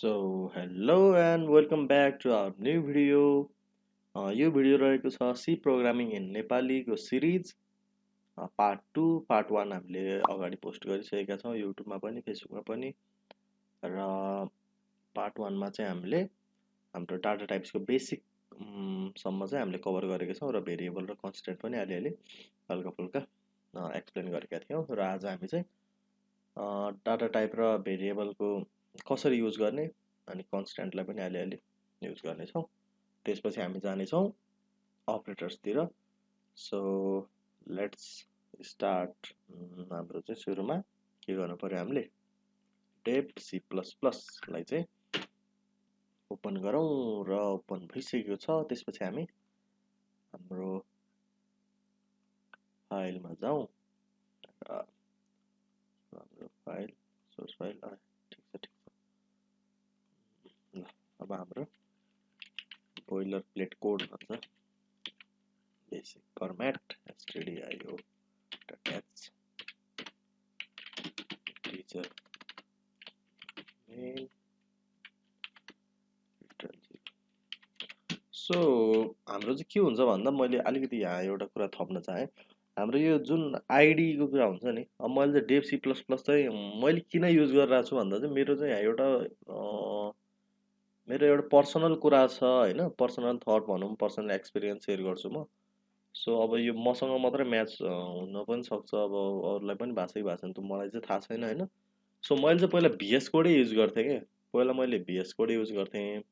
Hello and welcome back to our new video. यो video रहेको छ सी प्रोग्रामिङ इन नेपालीको सिरिज पार्ट 2 पार्ट 1 हामीले अगाडि पोस्ट गरिसकेका छौँ युट्युबमा पनि फेसबुकमा पनि। र पार्ट 1 मा चाहिँ हामीले हाम्रो डाटा टाइप्सको बेसिक सम्म चाहिँ हामीले कभर गरेका छौँ र भेरिएबल र कन्स्टेन्ट पनि अलिअलि हल्का फुल्का एक्सप्लेन गरेका थियौँ। र आज हामी चाहिँ डाटा टाइप र भेरिएबलको कसरी युज गर्ने अनि कन्स्टेन्टलाई पनि अलिअलि युज गर्नेछौँ। त्यसपछि हामी जानेछौँ अपरेटर्सतिर। So let's start. हाम्रो चाहिँ सुरुमा के गर्नु पर्यो, हामीले डेभ C++ लाई चाहिँ ओपन गरौँ र ओपन भइसकेको छ। त्यसपछि हामी हाम्रो फाइलमा जाउँ र हाम्रो फाइल सोर्स फाइल ठिक छ ठिक छ। ल अब हाम्रो बोइलर प्लेट कोड भन्छ basic format stdio attach teacher main return 0। So हाम्रो चाहिँ के हुन्छ भन्दा मैले अलिकति यहाँ एउटा कुरा थप्न चाहेँ। हाम्रो यो जुन आइडीको कुरा हुन्छ नि, अब मैले चाहिँ डेभ C++ चाहिँ मैले किन युज गरिरहेको छु भन्दा चाहिँ मेरो चाहिँ मेरो एउटा पर्सनल कुरा छ होइन, पर्सनल थट भनौँ, पर्सनल एक्सपिरियन्स सेयर गर्छु म। सो अब यो मसँग मात्रै म्याच हुन पनि सक्छ, अब अरूलाई पनि भएको छैन त मलाई चाहिँ थाहा छैन होइन। सो मैले चाहिँ पहिला VS कोडै युज गर्थेँ कि, पहिला मैले VS कोडै युज गर्थेँ।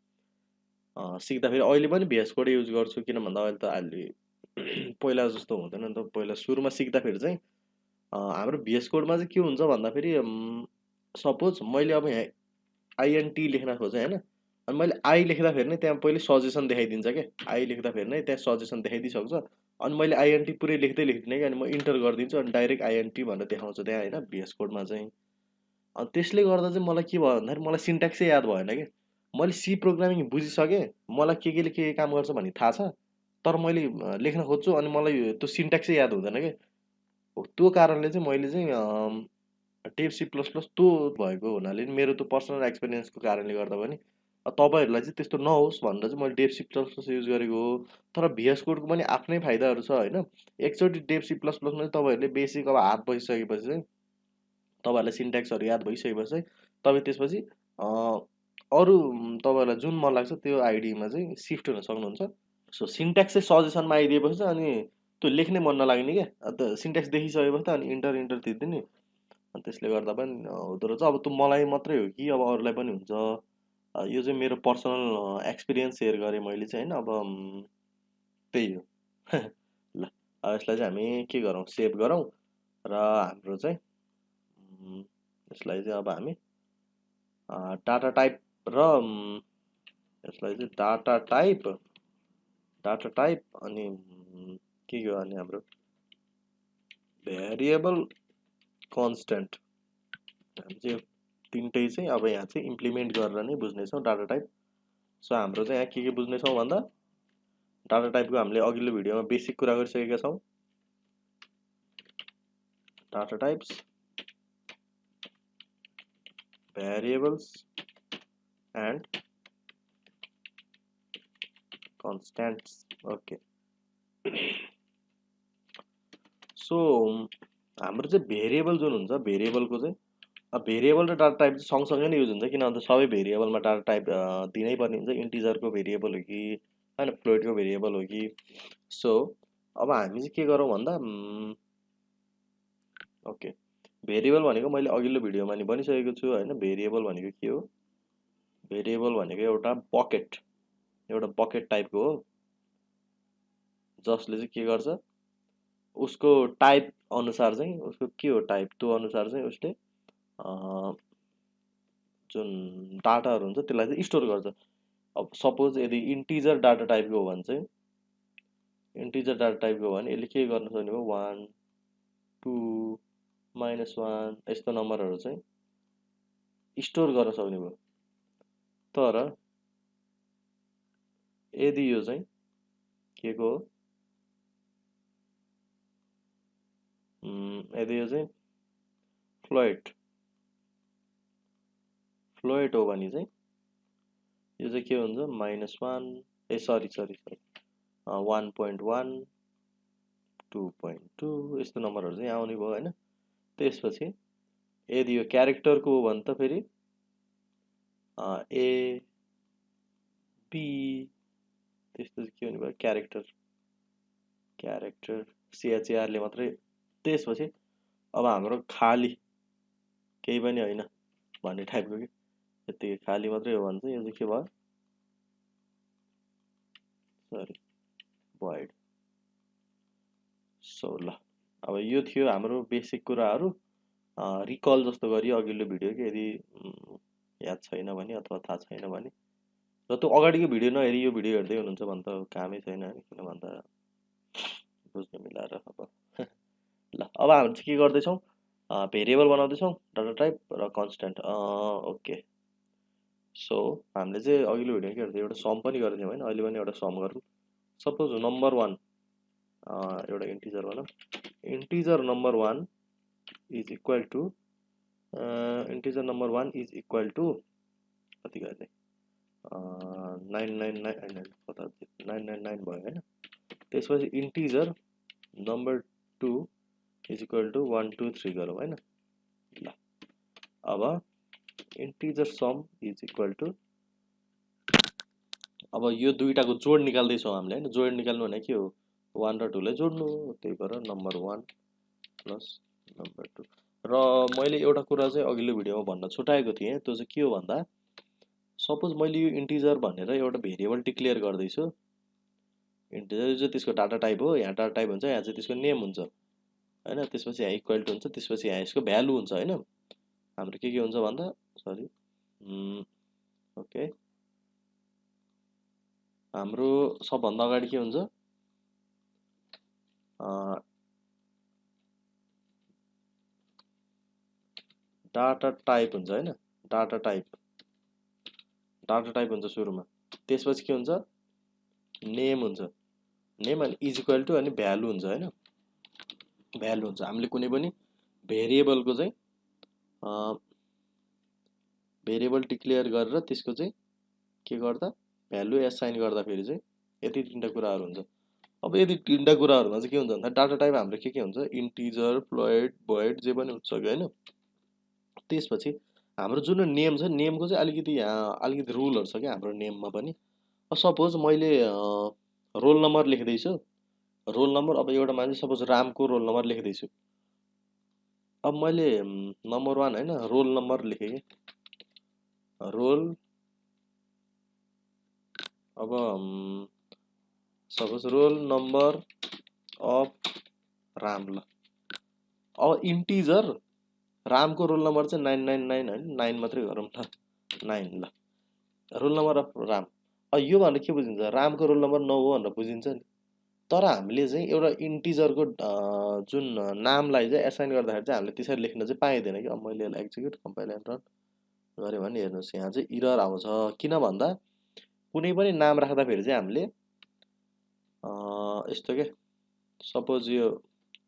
सिक्दाखेरि अहिले पनि VS कोडै युज गर्छु, किन भन्दा अहिले पहिला जस्तो हुँदैन नि त। पहिला सुरुमा सिक्दाखेरि चाहिँ हाम्रो VS कोडमा चाहिँ के हुन्छ भन्दाखेरि सपोज मैले अब यहाँ INT लेख्न खोजेँ होइन, अनि मैले आई लेख्दाखेरि नै त्यहाँ पहिले सजेसन देखाइदिन्छ क्या। आई लेख्दाखेरि नै त्यहाँ सजेसन देखाइदिइसक्छ। अनि मैले INT पुरै लेख्दै लेख्दिनँ कि, अनि म इन्टर गरिदिन्छु अनि डाइरेक्ट INT भनेर देखाउँछ त्यहाँ होइन VS कोडमा चाहिँ। अनि त्यसले गर्दा चाहिँ मलाई के भयो भन्दाखेरि मलाई सिन्ट्याक्सै याद भएन कि। मैले सी प्रोग्रामिङ बुझिसकेँ, मलाई केले के काम गर्छ भन्ने थाहा छ, तर मैले लेख्न खोज्छु अनि मलाई त्यो सिन्ट्याक्सै याद हुँदैन कि। त्यो कारणले चाहिँ मैले चाहिँ डेभ C++ त्यो भएको हुनाले मेरो त्यो पर्सनल एक्सपिरियन्सको कारणले गर्दा पनि तपाईँहरूलाई चाहिँ त्यस्तो नहोस् भनेर चाहिँ मैले डेभ C++ युज गरेको हो। तर VS कोडको पनि आफ्नै फाइदाहरू छ होइन। एकचोटि डेभ C++ मा तपाईँहरूले बेसिक अब हात बसिसकेपछि चाहिँ तपाईँहरूलाई सिन्ट्याक्सहरू याद भइसकेपछि चाहिँ तपाईँ त्यसपछि अरू तपाईँहरूलाई जुन मन लाग्छ त्यो आइडीमा चाहिँ सिफ्ट हुन सक्नुहुन्छ। सो सिन्ट्याक्स चाहिँ सजेसनमा आइदिएपछि चाहिँ अनि त्यो लेख्नै मन नलाग्ने क्या। अन्त सिन्ट्याक्स देखिसकेपछि त अनि इन्टर इन्टर थिचिदिने। अनि त्यसले गर्दा पनि हुँदो रहेछ। अब त्यो मलाई मात्रै हो कि अब अरूलाई पनि हुन्छ, यो चाहिँ मेरो पर्सनल एक्सपिरियन्स सेयर गरेँ मैले चाहिँ होइन। अब त्यही हो। ल अब यसलाई चाहिँ हामी के गरौँ, सेभ गरौँ र हाम्रो चाहिँ यसलाई चाहिँ अब हामी डाटा टाइप र यसलाई चाहिँ डाटा टाइप अनि के गर्ने हाम्रो भेरिएबल कन्स्टेन्ट, हामी चाहिँ तिनटै चाहिँ अब यहाँ चाहिँ इम्प्लिमेन्ट गरेर नै बुझ्नेछौँ डाटा टाइप। सो हाम्रो चाहिँ यहाँ के बुझ्नेछौँ भन्दा डाटा टाइपको हामीले अघिल्लो भिडियोमा बेसिक कुरा गरिसकेका छौँ। Data types, variables and constants. Okay, so हाम्रो चाहिँ भेरिएबल जुन हुन्छ, भेरिएबलको चाहिँ भेरिएबल र डाटा टाइप चाहिँ सँगसँगै नै युज हुन्छ। किन भन्दा सबै भेरिएबलमा डाटा टाइप दिनै पर्ने हुन्छ। इन्टिजरको भेरिएबल हो कि होइन, फ्लोइडको भेरिएबल हो कि। सो अब हामी चाहिँ के गरौँ भन्दा ओके, भेरिएबल भनेको मैले अघिल्लो भिडियोमा नि भनिसकेको छु होइन। भेरिएबल भनेको के हो, भेरिएबल भनेको एउटा बकेट टाइपको हो, जसले चाहिँ के गर्छ, उसको टाइप अनुसार चाहिँ उसको के हो टाइप, त्यो अनुसार चाहिँ उसले जुन डाटाहरू हुन्छ त्यसलाई चाहिँ स्टोर गर्छ। अब सपोज यदि इन्टिजर डाटा टाइपको हो भने चाहिँ, इन्टिजर डाटा टाइपको हो भने यसले के गर्न सक्ने भयो, 1 2 -1 यस्तो नम्बरहरू चाहिँ स्टोर गर्न सक्ने भयो। तर यदि यो चाहिँ के को हो, यदि यो चाहिँ फ्लोइट हो भने चाहिँ यो चाहिँ के हुन्छ -1 ए सरी 1.1 2.2 यस्तो नम्बरहरू चाहिँ आउने भयो हैन। त्यसपछि यदि यो क्यारेक्टरको हो भने त फेरि ए बी त्यस्तो चाहिँ के हुने भयो क्यारेक्टर CHAR ले मात्रै। त्यसपछि अब हाम्रो खाली केही पनि होइन भन्ने टाइपको कि यतिकै खाली मात्रै हो भने चाहिँ यो चाहिँ के भयो सरी void। सो ल अब यो थियो हाम्रो बेसिक कुराहरू। रिकल जस्तो गरी अघिल्लो भिडियो कि यदि याद छैन भने अथवा थाहा छैन भने र त्यो अगाडिको भिडियो नहेरी यो भिडियो हेर्दै हुनुहुन्छ भने त कामै छैन हैन, किन भन्दा बुझ्नु मिलाएर अब ल अब हामी चाहिँ के गर्दैछौँ भेरिएबल बनाउँदैछौँ डाटा टाइप र कन्स्ट्यान्ट। ओके सो हामीले चाहिँ अघिल्लो भिडियो के गर्थ्यौँ एउटा सम पनि गर्थ्यौँ हैन, अहिले पनि एउटा सम गरौँ। सपोज नम्बर 1 एउटा इन्टिजर भनौँ, integer number 1 is equal to integer number 1 is equal to कति गर्ने 999 भयो हैन। त्यसपछि integer number 2 is equal to 1 2 3 गरौँ हैन। ल अब integer sum is equal to अब यो दुईटाको जोड निकाल्दैछौँ हामीले हैन। जोड निकाल्नु भने के हो 1 र 2 लाई जोड्नु हो, त्यही भएर नम्बर 1 प्लस नम्बर 2। र मैले एउटा कुरा चाहिँ अघिल्लो भिडियोमा भन्न छुटाएको थिएँ, त्यो चाहिँ के हो भन्दा सपोज मैले यो इन्टिजर भनेर एउटा भेरिएबल डिक्लेयर गर्दैछु। इन्टिजर चाहिँ त्यसको डाटा टाइप हो, यहाँ डाटा टाइप हुन्छ, यहाँ चाहिँ त्यसको नेम हुन्छ हैन। त्यसपछि यहाँ इक्वल टु हुन्छ, त्यसपछि यहाँ यसको भ्यालु हुन्छ हैन। हाम्रो के हुन्छ भन्दा सरी ओके हाम्रो सबभन्दा अगाडि के हुन्छ डाटा टाइप हुन्छ हैन। डाटा टाइप हुन्छ सुरुमा, त्यसपछि के हुन्छ नेम हुन्छ, नेम अनि इज इक्वल टु अनि भ्यालु हुन्छ हैन। भ्यालु हुन्छ हामीले कुनै पनि भेरिएबलको चाहिँ भेरिएबल डिक्लेयर गरेर त्यसको चाहिँ के गर्दा भ्यालु एसाइन गर्दा फेरि चाहिँ यति तीनटा कुराहरू हुन्छ। अब यदि तीनटा कुराहरूमा चाहिँ के हुन्छ भन्दा डाटा टाइप हाम्रो के हुन्छ इन्टिजर फ्लोट भोइड जे पनि हुन्छ कि हैन। त्यसपछि हाम्रो जुन नेम छ नेमको चाहिँ अलिकति यहाँ अलिकति रुलहरू छ क्या हाम्रो नेममा पनि। सपोज मैले रोल नम्बर लेख्दैछु, रोल नम्बर अब एउटा मान्छे सपोज रामको रोल नम्बर लेख्दैछु। अब मैले नम्बर 1 हैन रोल नम्बर लेखेँ कि रोल अब suppose roll number of Ram. ल अब इन्टिजर रामको रोल नम्बर चाहिँ 999 हैन 9 मात्रै गरौँ न 9। ल रोल नम्बर अफ राम। यो भनेर के बुझिन्छ रामको रोल नम्बर 9 हो भनेर बुझिन्छ नि। तर हामीले चाहिँ एउटा इन्टिजरको जुन नामलाई चाहिँ एसाइन गर्दाखेरि चाहिँ हामीले त्यसरी लेख्न चाहिँ पाइँदैन कि। अब मैले यसलाई एक्जिक्युट कम्पाइल एन्ड रन गऱ्यो भने हेर्नुहोस् यहाँ चाहिँ इरर आउँछ। किन भन्दा कुनै पनि नाम राख्दाखेरि चाहिँ हामीले यस्तो के सपोज यो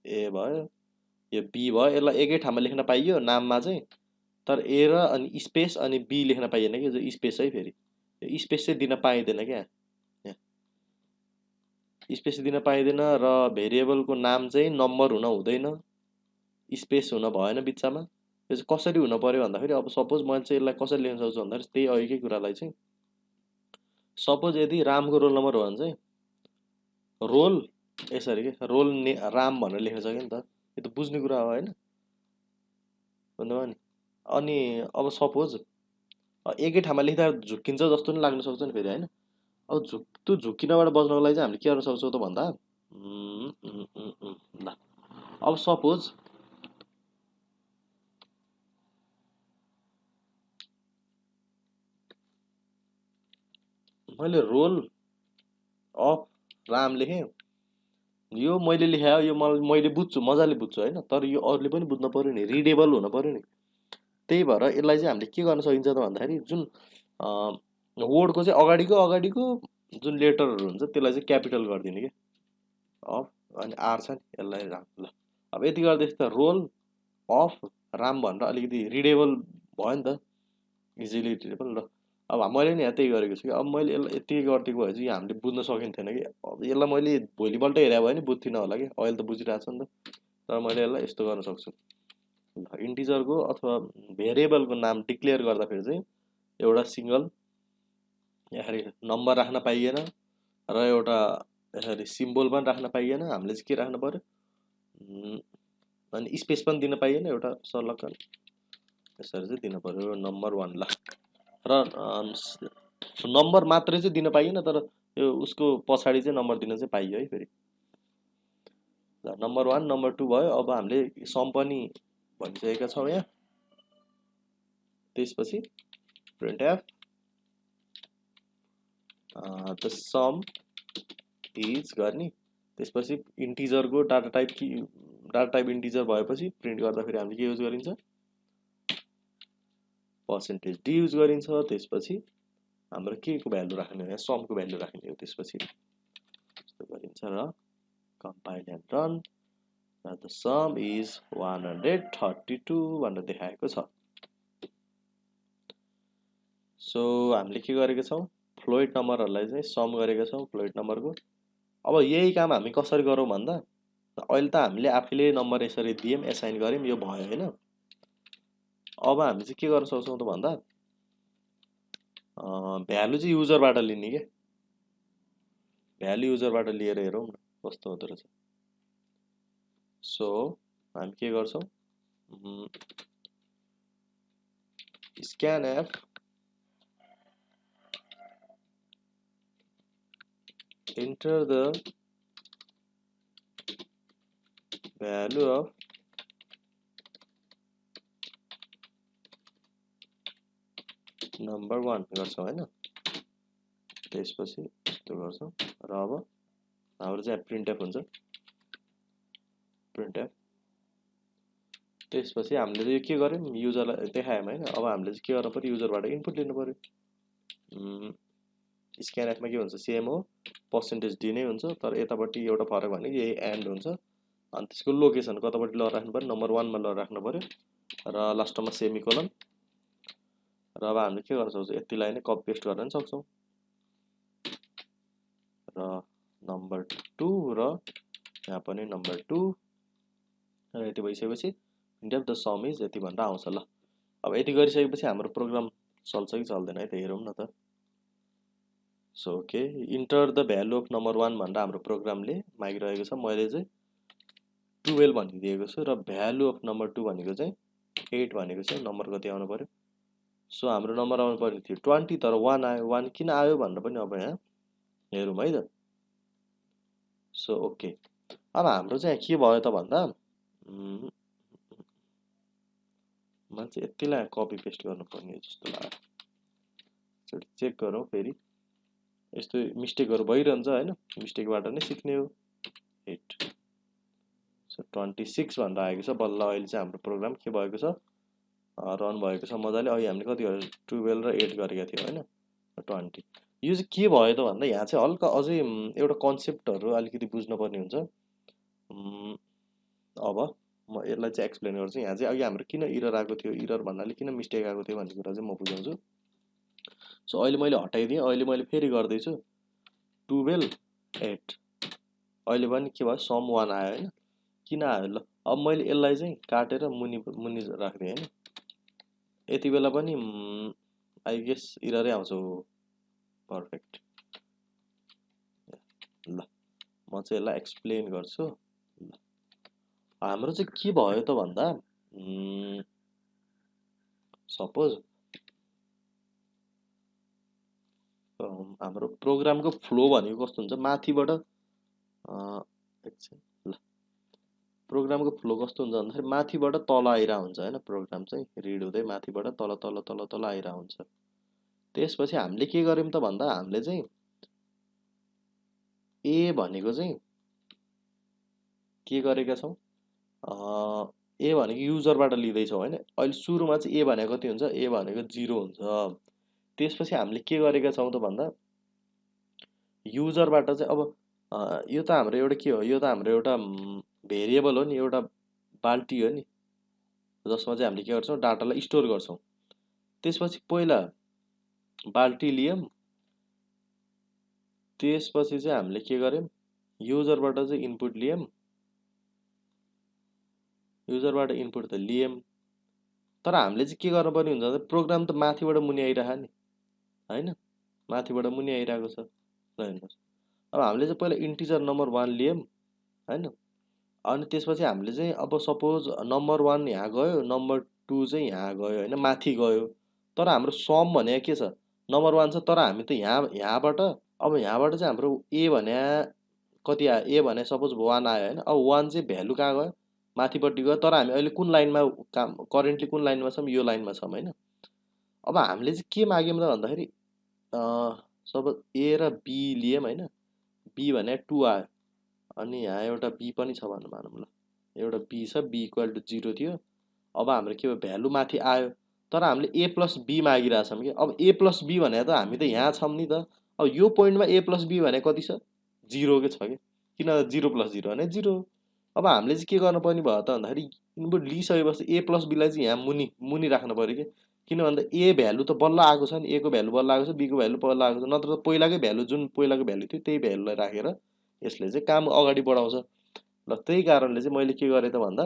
ए भयो यो बी भयो, यसलाई एकै ठाउँमा लेख्न पाइयो नाममा चाहिँ, तर ए र अनि स्पेस अनि बी लेख्न पाइएन कि जो स्पेस है फेरि यो स्पेस चाहिँ दिन पाइँदैन क्या। स्पेस दिन पाइँदैन र भेरिएबलको नाम चाहिँ नम्बर हुन हुँदैन, स्पेस हुन भएन बिचमा। यो चाहिँ कसरी हुन पर्यो भन्दाखेरि अब सपोज मैले चाहिँ यसलाई कसरी लेख्न सक्छु भन्दाखेरि त्यही अघिकै कुरालाई चाहिँ सपोज यदि रामको रोल नम्बर हो भने चाहिँ रोल यसरी के रोल राम भनेर लेख्न सक्यो नि त। यो त बुझ्ने कुरा हो हैन भन्नुभयो नि। अनि अब सपोज एकै ठाउँमा लेख्दा झुक्किन्छ जस्तो नि लाग्न सक्छ नि फेरि हैन। अब त्यो झुक्किनबाट बच्नको लागि चाहिँ हामीले के गर्न सक्छौँ त भन्दा ल अब सपोज मैले रोल अफ राम लेखेँ, यो मैले लेखायो यो मैले बुझ्छु मजाले बुझ्छु हैन, तर यो अरूले पनि बुझ्न पर्यो नि, रिडेबल हुन पर्यो नि। त्यही भएर यसलाई चाहिँ हामीले के गर्न सकिन्छ त भन्दाखेरि जुन वर्डको चाहिँ अगाडिको जुन लेटरहरू हुन्छ त्यसलाई चाहिँ क्यापिटल गरिदिने कि अफ अनि आर छ नि यसलाई राम। ल अब यति गर्दैछ त रोल अफ राम भनेर अलिकति रिडेबल भयो नि त, इजिली रिडेबल। ल अब मैले नि यहाँ त्यही गरेको छु कि अब मैले यसलाई यति गरिदिएको भए चाहिँ यो हामीले बुझ्न सकिन्थेन कि अब यसलाई मैले भोलिपल्ट हेरे भयो नि बुझ्थिनँ होला कि अहिले त बुझिरहेको छ नि त तर मैले यसलाई यस्तो गर्न सक्छु ल इन्टिजरको अथवा भेरिएबलको नाम डिक्लेयर गर्दाखेरि चाहिँ एउटा सिङ्गल यसरी नम्बर राख्न पाइएन र एउटा यसरी सिम्बोल पनि राख्न पाइएन हामीले चाहिँ के राख्नु पर्यो अनि स्पेस पनि दिन पाइएन एउटा सर्लक्क यसरी चाहिँ दिन पर्यो नम्बर 1 ल र नम्बर मात्रै चाहिँ दिन पाइएन तर यो उसको पछाडि चाहिँ नम्बर दिन चाहिँ पाइयो है फेरि ल नम्बर 1 नम्बर 2 भयो अब हामीले सम पनि भनिसकेका छौँ यहाँ त्यसपछि printf द सम इज गर्ने त्यसपछि इन्टिजरको डाटा टाइप इन्टिजर भएपछि प्रिन्ट गर्दाखेरि हामीले के युज गरिन्छ % युज गरिन्छ त्यसपछि हाम्रो के को भ्यालु राख्ने हो समको भ्यालु राख्ने हो त्यसपछि यस्तो गरिन्छ र कम्पाइल एन्ड रन र द सम इज 132 भनेर देखाएको छ सो हामीले के गरेका छौँ फ्लोट नम्बरहरूलाई चाहिँ सम गरेका छौँ फ्लोट नम्बरको अब यही काम हामी कसरी गरौँ भन्दा अहिले त हामीले आफैले नम्बर यसरी दियौँ एसाइन गर्यौँ यो भयो हैन अब हामी चाहिँ के गर्न सक्छौँ त भन्दा भ्यालु चाहिँ युजरबाट लिने के भ्यालु युजरबाट लिएर हेरौँ न कस्तो हुँदो रहेछ सो हामी के गर्छौँ scanf enter the value of number 1 गर्छौँ हैन त्यसपछि यस्तो गर्छौँ र अब हाम्रो चाहिँ printf हुन्छ printf त्यसपछि हामीले यो के गर्यौँ युजरलाई देखायौँ हैन अब हामीले चाहिँ के गर्नु पर्यो युजरबाट इनपुट लिनु पर्यो स्क्यानएफमा के हुन्छ सेम हो % नै हुन्छ तर यतापट्टि एउटा फरक भने यही एन्ड हुन्छ अनि त्यसको लोकेसन कतापट्टि ल राख्नु पर्यो नम्बर 1 मा ल राख्नु पर्यो र लास्टमा सेमिकोलन र अब हामीले के गर्न सक्छौँ यतिलाई नै कपी पेस्ट गर्न सक्छौँ र नम्बर 2 र यहाँ पनि नम्बर 2 र यति भइसकेपछि printf द सम इज यति भनेर आउँछ ल अब यति गरिसकेपछि हाम्रो प्रोग्राम चल्छ कि चल्दैन है त हेरौँ न त so okay enter the value of number 1 भनेर हाम्रो प्रोग्रामले मागिरहेको छ मैले चाहिँ 12 भनिदिएको छु र भ्यालु अफ नम्बर 2 भनेको चाहिँ 8 भनेको चाहिँ नम्बर कति आउनु पर्यो सो हाम्रो नम्बर आउनु पर्ने थियो 20 तर 1 आयो 1 किन आयो भनेर पनि अब यहाँ हेरौँ है त सो ओके अब हाम्रो चाहिँ के भयो त भन्दा मैले चाहिँ यतिलाई कपी पेस्ट गर्नुपर्ने जस्तो लाग्यो चेक गरौँ फेरि यस्तो मिस्टेकहरू भइरहन्छ हैन मिस्टेकबाट नै सिक्ने हो 8 सो 26 भनेर आएको छ बल्ल अहिले चाहिँ हाम्रो प्रोग्राम के भएको छ रन भएको छ मजाले अहिले हामीले कति गर्यो 12 र 8 गरेका थियौँ हैन 20 यो चाहिँ के भयो त भन्दा यहाँ चाहिँ हल्का अझै एउटा कन्सेप्टहरू अलिकति बुझ्नुपर्ने हुन्छ अब म यसलाई चाहिँ एक्सप्लेन गर्छु यहाँ चाहिँ अघि हाम्रो किन इरर आएको थियो इरर भन्नाले किन मिस्टेक आएको थियो भन्ने कुरा चाहिँ म बुझाउँछु सो अहिले मैले हटाइदिएँ अहिले मैले फेरि गर्दैछु 12 8 अहिले पनि के भयो सम 1 आयो हैन किन आयो ल अब मैले यसलाई चाहिँ काटेर मुनि मुनि राख्दिएँ हैन यति बेला पनि आई गेस इररै आउँछ पर्फेक्ट ल म चाहिँ यसलाई एक्सप्लेन गर्छु ल हाम्रो चाहिँ के भयो त भन्दा सपोज हाम्रो प्रोग्रामको फ्लो भनेको कस्तो हुन्छ माथिबाट एकछिन ल प्रोग्रामको फ्लो कस्तो हुन्छ भन्दाखेरि माथिबाट तल आइरहेको हुन्छ हैन प्रोग्राम चाहिँ रिड हुँदै माथिबाट तल तल तल तल आइरहेको हुन्छ त्यसपछि हामीले के गर्यौं त भन्दा हामीले चाहिँ ए भनेको चाहिँ के गरेका छौं ए भनेको युजरबाट लिँदै छौं हैन अहिले सुरुमा चाहिँ ए भनेको कति हुन्छ ए भनेको 0 हुन्छ त्यसपछि हामीले के गरेका छौं त भन्दा युजरबाट चाहिँ अब यो त हाम्रो एउटा के हो यो त हाम्रो एउटा भेरिएबल हो नि एउटा बाल्टी हो नि जसमा चाहिँ हामीले के गर्छौं डाटालाई स्टोर गर्छौं त्यसपछि पहिला बाल्टी लियौँ, त्यसपछि चाहिँ हामीले के गर्यौँ, युजरबाट चाहिँ इनपुट लियौँ, युजरबाट इनपुट त लियौँ, तर हामीले चाहिँ के गर्नुपर्ने हुन्छ भन्दा प्रोग्राम त माथिबाट मुनि आइरह नि हैन, माथिबाट मुनि आइरहेको छ। ल हेर्नुहोस्, अब हामीले चाहिँ पहिला इन्टिजर नम्बर 1 लियौँ हैन, अनि त्यसपछि हामीले चाहिँ अब सपोज नम्बर 1 यहाँ गयो, नम्बर 2 चाहिँ यहाँ गयो हैन, माथि गयो, तर हाम्रो सम भनेको के छ, नम्बर 1 छ, तर हामी त यहाँबाट अब यहाँबाट चाहिँ हाम्रो ए भने कति आयो, ए भने सपोज 1 आयो हैन, अब 1 चाहिँ भ्यालु कहाँ गयो, माथिपट्टि गयो, तर हामी अहिले कुन लाइनमा काम करेन्टली कुन लाइनमा छौँ, यो लाइनमा छौँ हैन। अब हामीले चाहिँ के माग्यौँ त भन्दाखेरि सपोज ए र बी लियौँ हैन, बी भने 2 आयो, अनि यहाँ एउटा बी पनि छ भनौँ भनौँ ल, एउटा बी छ, बी इक्वल टु 0 थियो। अब हाम्रो के भयो, भ्यालु माथि आयो, तर हामीले ए प्लस बी मागिरहेछौँ कि, अब ए प्लस बी भने त हामी त यहाँ छौँ नि त, अब यो पोइन्टमा ए प्लस बी भने कति छ, 0 के छ कि, किन 0 प्लस 0 भने 0। अब हामीले चाहिँ के गर्नुपर्ने भयो त भन्दाखेरि इनपुट लिइसकेपछि ए प्लस बीलाई चाहिँ यहाँ मुनि मुनि राख्नु पऱ्यो कि, किन भन्दा ए भ्यालु त बल्ल आएको छ नि, ए को भ्यालु बल्ल आएको छ, बी को भ्यालु बल्ल आएको छ, नत्र त पहिलाकै भ्यालु जुन पहिलाको भ्यालु थियो त्यही भ्यालुलाई राखेर यसले चाहिँ काम अगाडि बढाउँछ। ल त्यही कारणले चाहिँ मैले के गरेँ त भन्दा,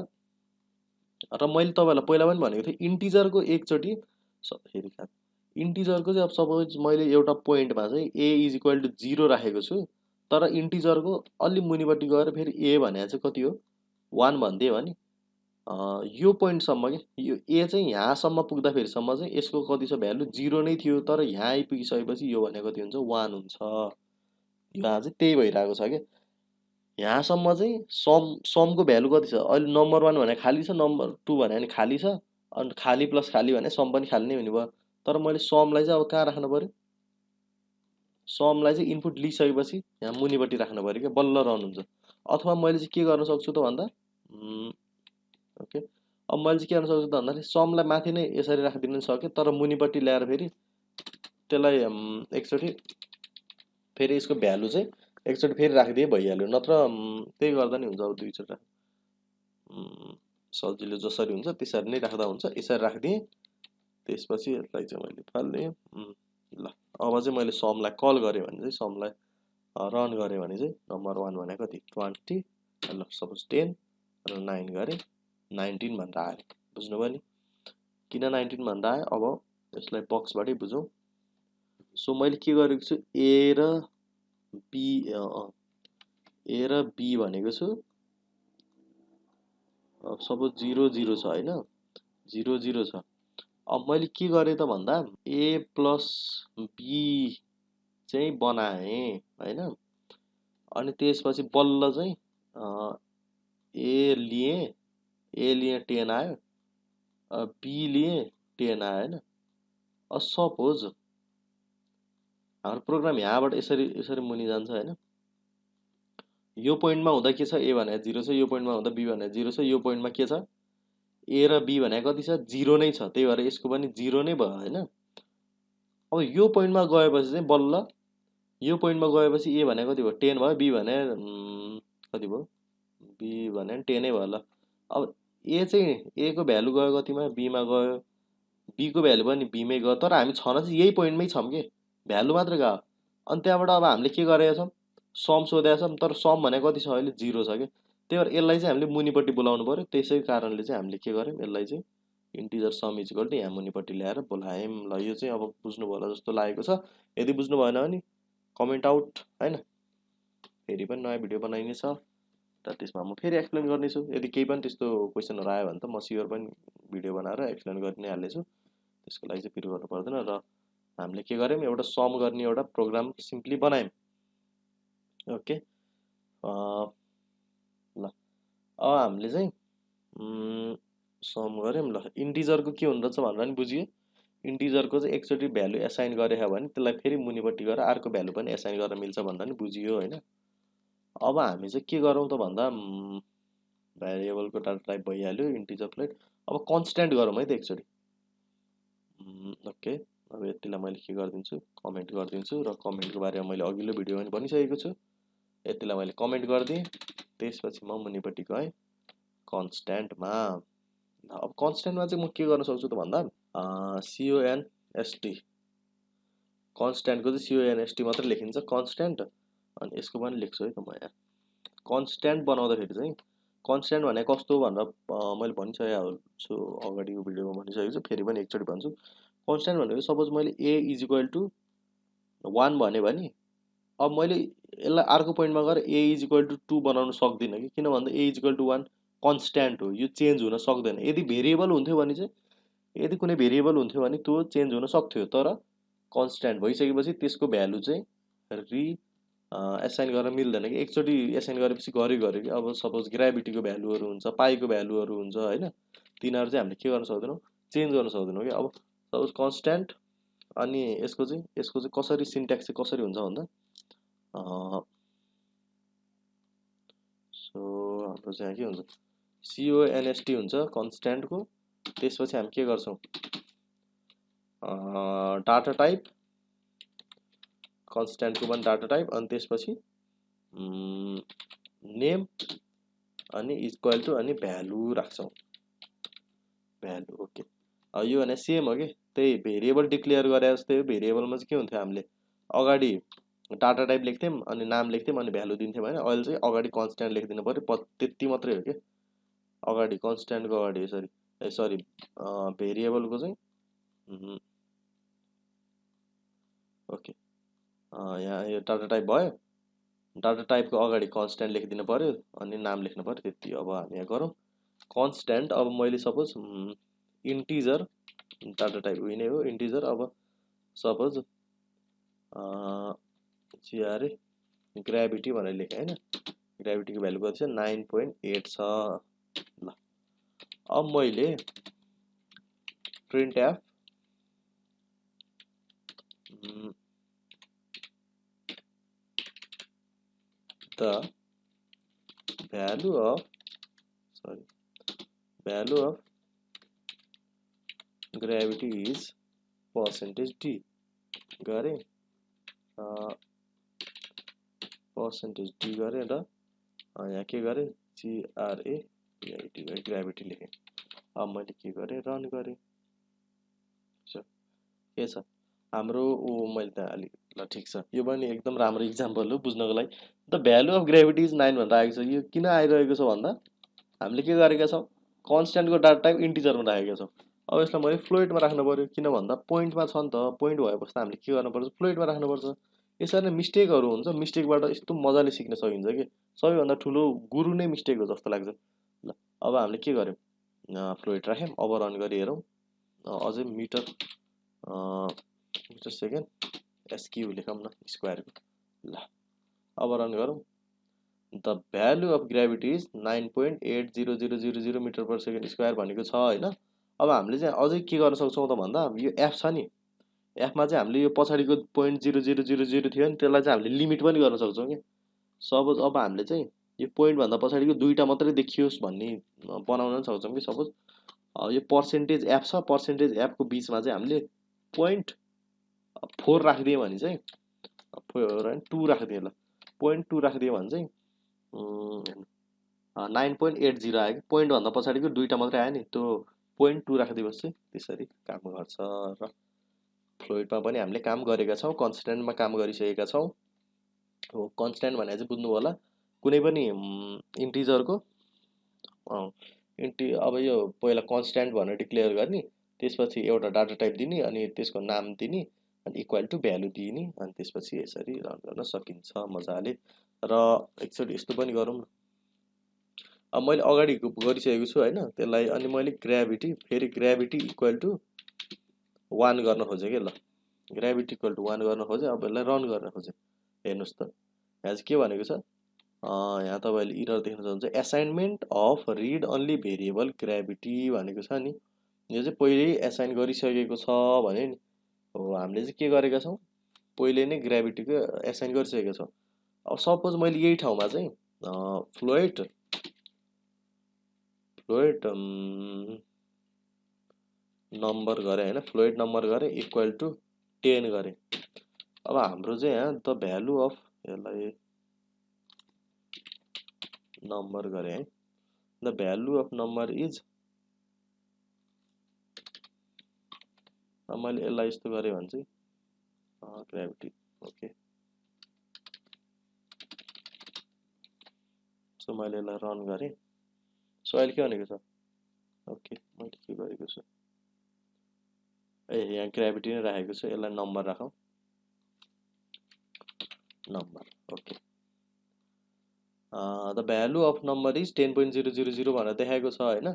र मैले तपाईँलाई पहिला पनि भनेको थिएँ इन्टिजरको एकचोटि फेरि इन्टिजरको चाहिँ अब सपोज मैले एउटा पोइन्टमा चाहिँ ए इज इक्वल टु 0 राखेको छु, तर इन्टिजरको अलि मुनिपट्टि गएर फेरि ए भने चाहिँ कति हो 1 भनिदिएँ भने यो पोइन्टसम्म कि यो ए चाहिँ यहाँसम्म पुग्दाखेरिसम्म चाहिँ यसको कति छ भ्यालु 0 नै थियो, तर यहाँ आइपुगिसकेपछि यो भने कति हुन्छ 1 हुन्छ। यहाँ चाहिँ त्यही भइरहेको छ कि यहाँसम्म चाहिँ समको भ्यालु कति छ, अहिले नम्बर 1 भने खाली छ, नम्बर 2 भने खाली छ, अनि खाली प्लस खाली भने सम पनि खाली नै हुने भयो, तर मैले समलाई चाहिँ अब कहाँ राख्नु पर्यो, समलाई चाहिँ इनपुट लिइसकेपछि यहाँ मुनिपट्टि राख्नु पर्यो क्या, बल्ल रन हुन्छ। अथवा मैले चाहिँ के गर्न सक्छु त भन्दा ओके, अब मैले चाहिँ के गर्न सक्छु त भन्दाखेरि समलाई माथि नै यसरी राखिदिनु सक्यो, तर मुनिपट्टि ल्याएर फेरि त्यसलाई एकचोटि फेरि यसको भ्यालु चाहिँ एकचोटि फेरि राखिदिए भइहाल्यो, नत्र त्यही गर्दा नि हुन्छ। अब दुईचोटि सजिलो जसरी हुन्छ त्यसरी नै राख्दा हुन्छ, यसरी राखिदिएँ, त्यसपछि यसलाई चाहिँ मैले फालिदिएँ। ल अब चाहिँ मैले समलाई कल गरेँ भने चाहिँ समलाई रन गरेँ भने चाहिँ नम्बर 1 भनेको कति 20, ल सपोज 10 र 9 गरेँ, 19 भन्दा आयो, बुझ्नुभयो नि किन 19 भन्दा आयो। अब यसलाई बक्सबाटै बुझौँ। सो मैले के गरेको छु, ए र बी भनेको छु, अब सपोज 0 0 छ होइन, 0 0 छ। अब मैले के गरेँ त भन्दा ए प्लस बी चाहिँ बनाएँ होइन, अनि त्यसपछि बल्ल चाहिँ ए लिएँ 10 आयो, बी लिएँ 10 आयो होइन। सपोज हाम्रो प्रोग्राम यहाँबाट यसरी यसरी मुनि जान्छ होइन, यो पोइन्टमा हुँदा के छ, ए भने 0 छ, यो पोइन्टमा हुँदा बी भने 0 छ, यो पोइन्टमा के छ ए र बी भने कति छ 0 नै छ, त्यही भएर यसको पनि 0 नै भयो होइन। अब यो पोइन्टमा गएपछि चाहिँ बल्ल यो पोइन्टमा गएपछि ए भने कति भयो 10 भयो, बी भने कति भयो, बी भने 10 नै भयो। ल अब ए चाहिँ ए को भ्यालु गयो कतिमा, बीमा गयो, बी को भ्यालु पनि बीमै गयो, तर हामी छन चाहिँ यही पोइन्टमै छौँ कि भ्यालु मात्र गयो। अनि त्यहाँबाट अब हामीले के गरेका छौँ, सम सोधेका छौँ, तर सम भने कति छ अहिले 0 छ कि, त्यही भएर यसलाई चाहिँ हामीले मुनिपट्टि बोलाउनु पर्यो। त्यसै कारणले चाहिँ हामीले के गर्यौँ, यसलाई चाहिँ integer sum is equal to यहाँ मुनिपट्टि ल्याएर बोलायौँ। ल यो चाहिँ अब बुझ्नुभयो होला जस्तो लागेको छ, यदि बुझ्नु भएन भने कमेन्ट आउट होइन, फेरि पनि नयाँ भिडियो बनाइनेछ र त्यसमा म फेरि एक्सप्लेन गर्नेछु। यदि केही पनि त्यस्तो क्वेसनहरू आयो भने त म सियोर पनि भिडियो बनाएर एक्सप्लेन गरि नै हाल्नेछु, त्यसको लागि चाहिँ पिर गर्नु पर्दैन। र हामीले के गर्यौँ, एउटा सम गर्ने एउटा प्रोग्राम सिम्पली बनायौँ। ओके ल अब हामीले चाहिँ सम गऱ्यौँ। ल इन्टिजरको के हुँदो रहेछ भनेर नि बुझियो, इन्टिजरको चाहिँ एकचोटि भ्यालु एसाइन गरेको भने त्यसलाई फेरि मुनिपट्टि गएर अर्को भ्यालु पनि एसाइन गरेर मिल्छ भन्दा नि बुझियो होइन। अब हामी चाहिँ के गरौँ त भन्दा भेरिएबलको डाटा टाइप भइहाल्यो इन्टिजर प्लेट, अब कन्सट्यान्ट गरौँ है त एकचोटि। ओके अब यतिलाई मैले के गरिदिन्छु, कमेन्ट गरिदिन्छु, र कमेन्टको बारेमा मैले अघिल्लो भिडियोमा पनि भनिसकेको छु। यतिलाई मैले कमेन्ट गरिदिएँ, त्यसपछि म मुनिपट्टि गएँ कन्सट्यान्टमा। अब कन्सट्यान्टमा चाहिँ म के गर्न सक्छु त भन्दा CONST कन्स्ट्यान्टको चाहिँ CONST मात्रै लेखिन्छ कन्स्ट्यान्ट। अनि यसको पनि लेख्छु है त म यहाँ। कन्स्ट्यान्ट बनाउँदाखेरि चाहिँ कन्स्ट्यान्ट भने कस्तो भनेर मैले भनिसकेको छु अगाडिको भिडियोमा भनिसकेको छु, फेरि पनि एकचोटि भन्छु। कन्स्ट्यान्ट भनेको सपोज मैले A = 1 भने अब मैले यसलाई अर्को पोइन्टमा गएर A = 2 बनाउन सक्दिनँ कि, किन भन्दा A = 1 कन्स्ट्यान्ट हो, यो चेन्ज हुन सक्दैन। यदि भेरिएबल हुन्थ्यो भने चाहिँ, यदि कुनै भेरिएबल हुन्थ्यो भने त्यो चेन्ज हुन सक्थ्यो, तर कन्स्ट्यान्ट भइसकेपछि त्यसको भ्यालु चाहिँ एसाइन गर्न मिल्दैन कि। एकचोटि एसाइन गरेपछि गऱ्यो कि। अब सपोज ग्राभिटीको भ्यालुहरू हुन्छ, पाईको भ्यालुहरू हुन्छ होइन, तिनीहरू चाहिँ हामीले के गर्न सक्दैनौँ, चेन्ज गर्न सक्दैनौँ कि। अब सपोज कन्स्ट्यान्ट अनि यसको चाहिँ कसरी सिन्ट्याक्स चाहिँ कसरी हुन्छ भन्दा सो हाम्रो चाहिँ यहाँ के हुन्छ, CONST हुन्छ कन्स्ट्यान्टको। त्यसपछि हामी के गर्छौँ, डाटा टाइप, कन्स्ट्यान्टको पनि डाटा टाइप, अनि त्यसपछि नेम अनि इक्वल टु अनि भ्यालु राख्छौँ, भ्यालु। ओके, यो भने सेम हो कि, त्यही भेरिएबल डिक्लेयर गरे जस्तै हो। भेरिएबलमा चाहिँ के हुन्थ्यो, हामीले अगाडि डाटा टाइप लेख्थ्यौँ अनि नाम लेख्थ्यौँ अनि भ्यालु दिन्थ्यौँ होइन। अहिले चाहिँ अगाडि कन्स्ट्यान्ट लेखिदिनु पऱ्यो, त्यति मात्रै हो कि। अगाडि कन्स्ट्यान्टको अगाडि सरी भेरिएबलको चाहिँ ओके, यहाँ यो डाटा टाइप भयो, डाटा टाइपको अगाडि कन्स्ट्यान्ट लेखिदिनु पऱ्यो अनि नाम लेख्नु पऱ्यो, त्यति। अब हामी यहाँ गरौँ कन्स्ट्यान्ट। अब मैले सपोज इन्टिजर, डाटा टाइप उयो नै हो इन्टिजर। अब सपोज GRA ग्राभिटी भनेर लेखेँ होइन, ग्राभिटीको भ्यालु कति छ, 9.8 छ। ल अब मैले print F the value of gravity is %d गरेँ, %d गरेँ र यहाँ के गरेँ, GRA ग्राभिटी लेखेँ। अब मैले के गरेँ, रन गरेँ। के छ हाम्रो मैले त अलिक ल ठिक छ, यो पनि एकदम राम्रो इक्जाम्पल हो बुझ्नको लागि। The value of gravity is 9 भनेर आएको छ। यो किन आइरहेको छ भन्दा हामीले के गरेका छौँ, कन्स्ट्यान्टको डाटा टाइप इन्टिजरमा राखेका छौँ। अब यसलाई मैले फ्लोइटमा राख्नु पऱ्यो, किन भन्दा पोइन्टमा छ नि त। पोइन्ट भएपछि त हामीले के गर्नुपर्छ, फ्लोइटमा राख्नुपर्छ। यसरी नै मिस्टेकहरू हुन्छ, मिस्टेकबाट यस्तो मजाले सिक्न सकिन्छ कि। सबैभन्दा ठुलो गुरु नै मिस्टेक हो जस्तो लाग्छ। ल अब हामीले के गर्यौँ, फ्लोइट राख्यौँ। अब रन गरी हेरौँ, अझै मिटर सेकेन्ड SQ लेखौँ न स्क्वायरको। ल अब रन गरौँ। The value of gravity is 9.80000 metre per second square भनेको छ होइन। अब हामीले चाहिँ अझै के गर्न सक्छौँ त भन्दा, यो एफ छ नि, एफमा चाहिँ हामीले यो पछाडिको 0.0000 थियो नि, त्यसलाई चाहिँ हामीले लिमिट पनि गर्न सक्छौँ कि। सपोज अब हामीले चाहिँ यो पोइन्टभन्दा पछाडिको दुईवटा मात्रै देखियोस् भन्ने बनाउन पनि सक्छौँ कि। सपोज यो पर्सेन्टेज एफ छ, पर्सेन्टेज एफको बिचमा चाहिँ हामीले 0.4 राखिदियो भने चाहिँ 2 राखिदिएँ। ल 0.2 राखिदियो भने चाहिँ 9.80 आयो कि। पोइन्टभन्दा पछाडिको दुईवटा मात्रै आयो नि, त्यो 0.2 राखिदिएपछि चाहिँ त्यसरी काम गर्छ। र फ्लोइटमा पनि हामीले काम गरेका छौँ, कन्स्ट्यान्टमा काम गरिसकेका छौँ। हो कन्स्ट्यान्ट भनेर चाहिँ बुझ्नु होला, कुनै पनि इन्टिजरको अब यो पहिला कन्स्ट्यान्ट भनेर डिक्लेयर गर्ने, त्यसपछि एउटा डाटा टाइप दिने, अनि त्यसको नाम दिने, अनि इक्वल टु भ्यालु दिने, अनि त्यसपछि यसरी रन गर्न सकिन्छ मजाले। र एकचोटि यस्तो पनि गरौँ न। अब मैले अगाडि गरिसकेको छु होइन त्यसलाई, अनि मैले ग्राभिटी फेरि ग्राभिटी इक्वल टु 1 गर्न खोजेँ कि। ल ग्राभिटी इक्वल टु 1 गर्न खोजेँ। अब यसलाई रन गर्न खोजेँ। हेर्नुहोस् त यहाँ चाहिँ के भनेको छ, यहाँ तपाईँले इरर देख्न सक्नुहुन्छ, assignment of read only variable gravity भनेको छ नि। यो चाहिँ पहिल्यै एसाइन गरिसकेको छ भने नि। हो हामीले चाहिँ के गरेका छौँ, पहिले नै ग्राभिटीको एसाइन गरिसकेका छौँ। अब सपोज मैले यही ठाउँमा चाहिँ फ्लोइट नम्बर गरेँ होइन, फ्लोइट नम्बर गरेँ इक्वल टु 10 गरेँ। अब हाम्रो चाहिँ यहाँ द भ्यालु अफ, यसलाई नम्बर गरेँ है, the value of number is, अब मैले यसलाई यस्तो गरेँ भने चाहिँ ग्राभिटी ओके सो मैले यसलाई रन गरेँ सो अहिले के भनेको छ ओके मैले के गरेको छु ए यहाँ ग्राभिटी नै राखेको छु यसलाई नम्बर राखौँ number okay the value of number is 10.000 भनेर देखाएको छ होइन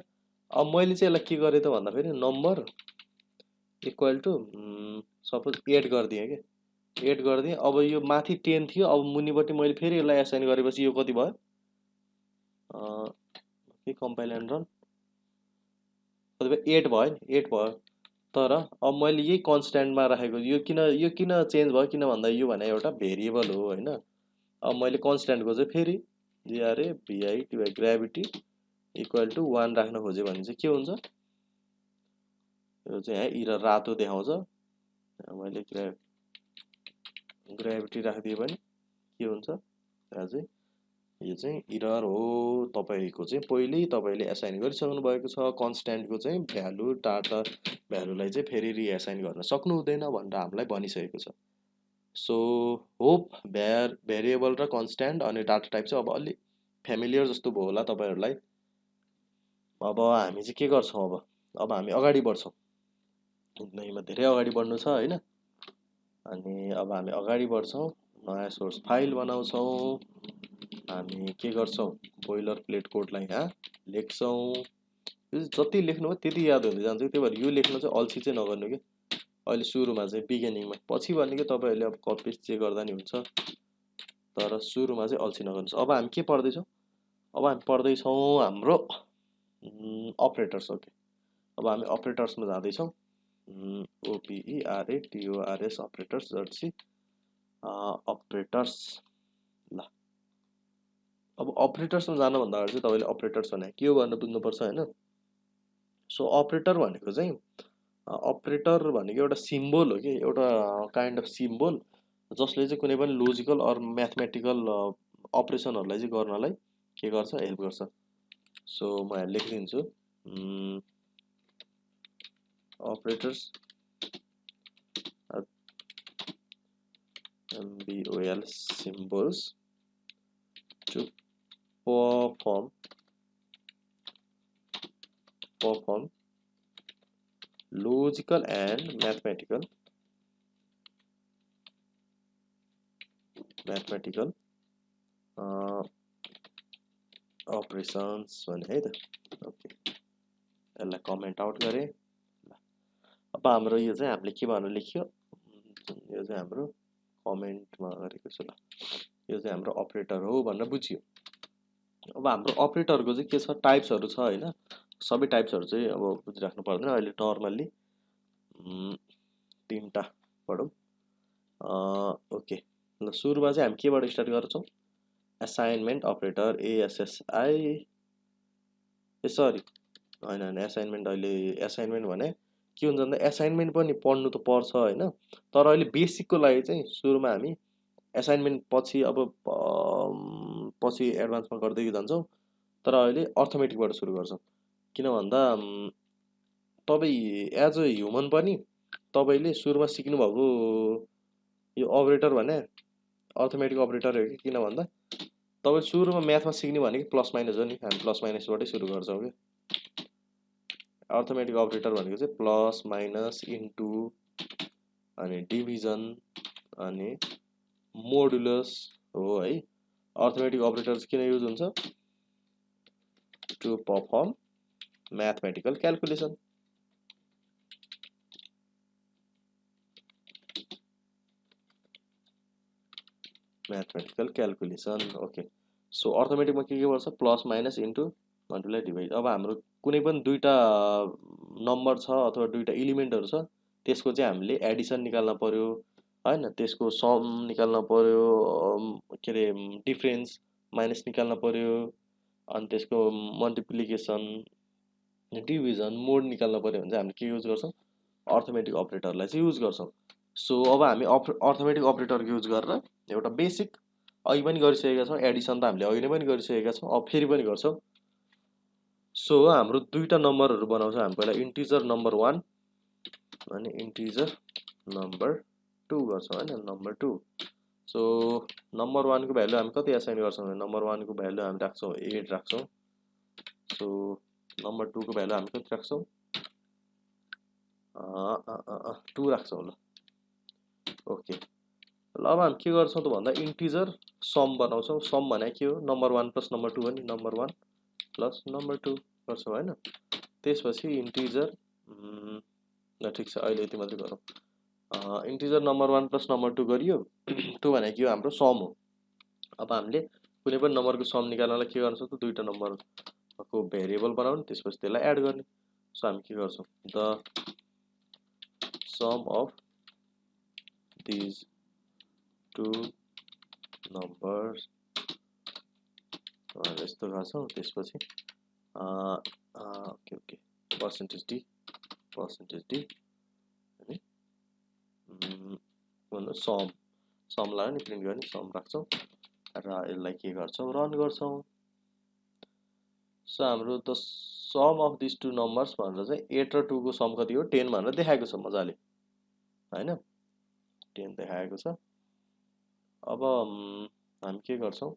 अब मैले चाहिँ यसलाई के गरेँ त भन्दाखेरि नम्बर इक्वल टु सपोज 8 गरिदिएँ कि 8 गरिदिएँ अब यो माथि 10 थियो अब मुनिपट्टि मैले फेरि यसलाई एसाइन गरेपछि यो कति भयो के कम्पाइल एन्ड रन कति भयो 8 भयो नि 8 भयो तर अब मैले यही कन्स्ट्यान्टमा राखेको यो किन चेन्ज भयो किन भन्दा यो भने एउटा भेरिएबल हो होइन अब मैले कन्स्ट्यान्टको चाहिँ फेरि जिआरए भिआई डिभाइड ग्राभिटी इक्वल टु 1 राख्न खोजेँ भने चाहिँ के हुन्छ यो चाहिँ यहाँ इरर रातो देखाउँछ मैले ग्राभिटी राखिदिएँ भने के हुन्छ त्यहाँ चाहिँ यो चाहिँ इरर हो तपाईँको चाहिँ पहिल्यै तपाईँले एसाइन गरिसक्नु भएको छ कन्स्ट्यान्टको चाहिँ भ्यालु डाटा भ्यालुलाई चाहिँ फेरि रिएसाइन गर्न सक्नु हुँदैन भनेर हामीलाई भनिसकेको छ सो होप भेरिएबल र कन्स्ट्यान्ट अनि डाटा टाइप चाहिँ अब अलि फ्यामिलियर जस्तो भयो होला तपाईँहरूलाई अब हामी चाहिँ के गर्छौँ अब हामी अगाडि बढ्छौँ यिनीमा धेरै अगाडि बढ्नु छ होइन अनि अब हामी अगाडि बढ्छौँ नयाँ सोर्स फाइल बनाउँछौँ हामी के गर्छौँ बोइलर प्लेट कोडलाई यहाँ लेख्छौँ जति लेख्नुभयो त्यति याद हुँदै जान्छ त्यही भएर यो लेख्न चाहिँ अल्छी चाहिँ नगर्नु कि अहिले सुरुमा चाहिँ बिगिनिङमा पछि भनेको तपाईँहरूले अब कपी पेस्ट जे गर्दा नि हुन्छ तर सुरुमा चाहिँ अल्छी नगर्नुहोस् अब हामी के पढ्दैछौँ अब हामी पढ्दैछौँ हाम्रो अपरेटर्स ओके अब हामी अपरेटर्समा जाँदैछौँ OPERATORS अपरेटर्स जर्सी अपरेटर्स ल अब अपरेटर्समा जानुभन्दा अगाडि चाहिँ तपाईँले अपरेटर्स भने के हो भनेर बुझ्नुपर्छ होइन सो अपरेटर भनेको चाहिँ अपरेटर भनेको एउटा सिम्बल हो कि एउटा काइन्ड अफ सिम्बल जसले चाहिँ कुनै पनि लोजिकल अर म्याथमेटिकल अपरेसनहरूलाई चाहिँ गर्नलाई के गर्छ हेल्प गर्छ सो म यहाँ लेखिदिन्छु operators MBOL symbols to perform logical and mathematical operations भने है त ओके यसलाई कमेन्ट आउट गरेँ अब हाम्रो यो चाहिँ हामीले के भनेर लेख्यो यो चाहिँ हाम्रो कमेन्टमा गरेको छु ल यो चाहिँ हाम्रो अपरेटर हो भनेर बुझ्यो अब हाम्रो अपरेटरको चाहिँ के छ टाइप्सहरू छ होइन सबै टाइप्सहरू चाहिँ अब बुझिराख्नु पर्दैन अहिले नर्मल्ली तीनटा पढौँ ओके ल सुरुमा चाहिँ हामी केबाट स्टार्ट गर्छौँ असाइनमेन्ट अपरेटर ASSI ए सरी होइन असाइनमेन्ट अहिले असाइनमेन्ट भने के हुन्छ भन्दा असाइनमेन्ट पनि पढ्नु त पर्छ होइन तर अहिले बेसिकको लागि चाहिँ सुरुमा हामी असाइनमेन्ट पछि अब पछि एडभान्समा गर्दै जान्छौँ तर अहिले अर्थमेटिकबाट सुरु गर्छौँ किन भन्दा तपाईँ एज अ ह्युमन पनि तपाईँले सुरुमा सिक्नुभएको यो अपरेटर भने अर्थमेटिक अपरेटर हो कि किन भन्दा तपाईँ सुरुमा म्याथमा सिक्ने भनेको प्लस माइनस हो नि हामी प्लस माइनसबाटै सुरु गर्छौँ कि अर्थमेटिक अपरेटर भनेको चाहिँ प्लस माइनस इन्टु अनि डिभिजन अनि मोडुलस हो है अर्थमेटिक अपरेटर्स किन युज हुन्छ to perform mathematical calculation okay so अर्थमेटिकमा के पर्छ plus minus into multiply divide अब हाम्रो कुनै पनि दुईटा नम्बर छ अथवा दुईटा इलिमेन्टहरू छ त्यसको चाहिँ हामीले एडिसन निकाल्न पर्यो हैन त्यसको सम निकाल्न पर्यो के अरे डिफरेन्स माइनस निकाल्न पर्यो अनि त्यसको मल्टिप्लिकेसन डिभिजन मोड निकाल्न पर्यो भने चाहिँ हामीले के युज गर्छौँ अर्थमेटिक अपरेटरलाई चाहिँ युज गर्छौँ सो अब हामी अर्थमेटिक अपरेटर युज गरेर एउटा बेसिक अघि पनि गरिसकेका छौँ एडिसन त हामीले अघि नै पनि गरिसकेका छौँ अब फेरि पनि गर्छौँ सो हाम्रो दुईटा नम्बरहरू बनाउँछ हामी पहिला इन्टिजर नम्बर 1 अनि इन्टिजर नम्बर 2 गर्छौँ हैन नम्बर 2 सो नम्बर 1 को भ्यालु हामी कति असाइन गर्छौँ भने नम्बर 1 को भ्यालु हामी राख्छौँ 8 राख्छौँ सो नम्बर 2 को भ्यालु हामी कति राख्छौँ 2 राख्छौँ ल ओके ल अब हामी के गर्छौँ त भन्दा इन्टिजर सम बनाउँछौँ सम भने के हो नम्बर 1 प्लस नम्बर 2 हो नि नम्बर 1 प्लस नम्बर 2 गर्छौँ हैन त्यसपछि इन्टिजर ल ठिक छ अहिले यति मात्रै गरौँ इन्टिजर नम्बर 1 प्लस नम्बर 2 गरियो 2 भने के हो हाम्रो सम हो अब हामीले कुनै पनि नम्बरको सम निकाल्नलाई के गर्छौँ त दुईटा नम्बरको भेरिएबल बनाउने त्यसपछि त्यसलाई एड गर्ने सो हामी के गर्छौँ the sum of these two numbers यस्तो गर्छौँ त्यसपछि ओके ओके पर्सेन्टेज डी हैन भन्नु समलाई नि प्रिन्ट गर्ने सम राख्छौँ र यसलाई के गर्छौँ रन गर्छौँ सो हाम्रो the sum of this two numbers भनेर चाहिँ 8 र 2 को सम कति हो 10 भनेर देखाएको छ मजाले हैन 10 देखाएको छ अब हामी के गर्छौँ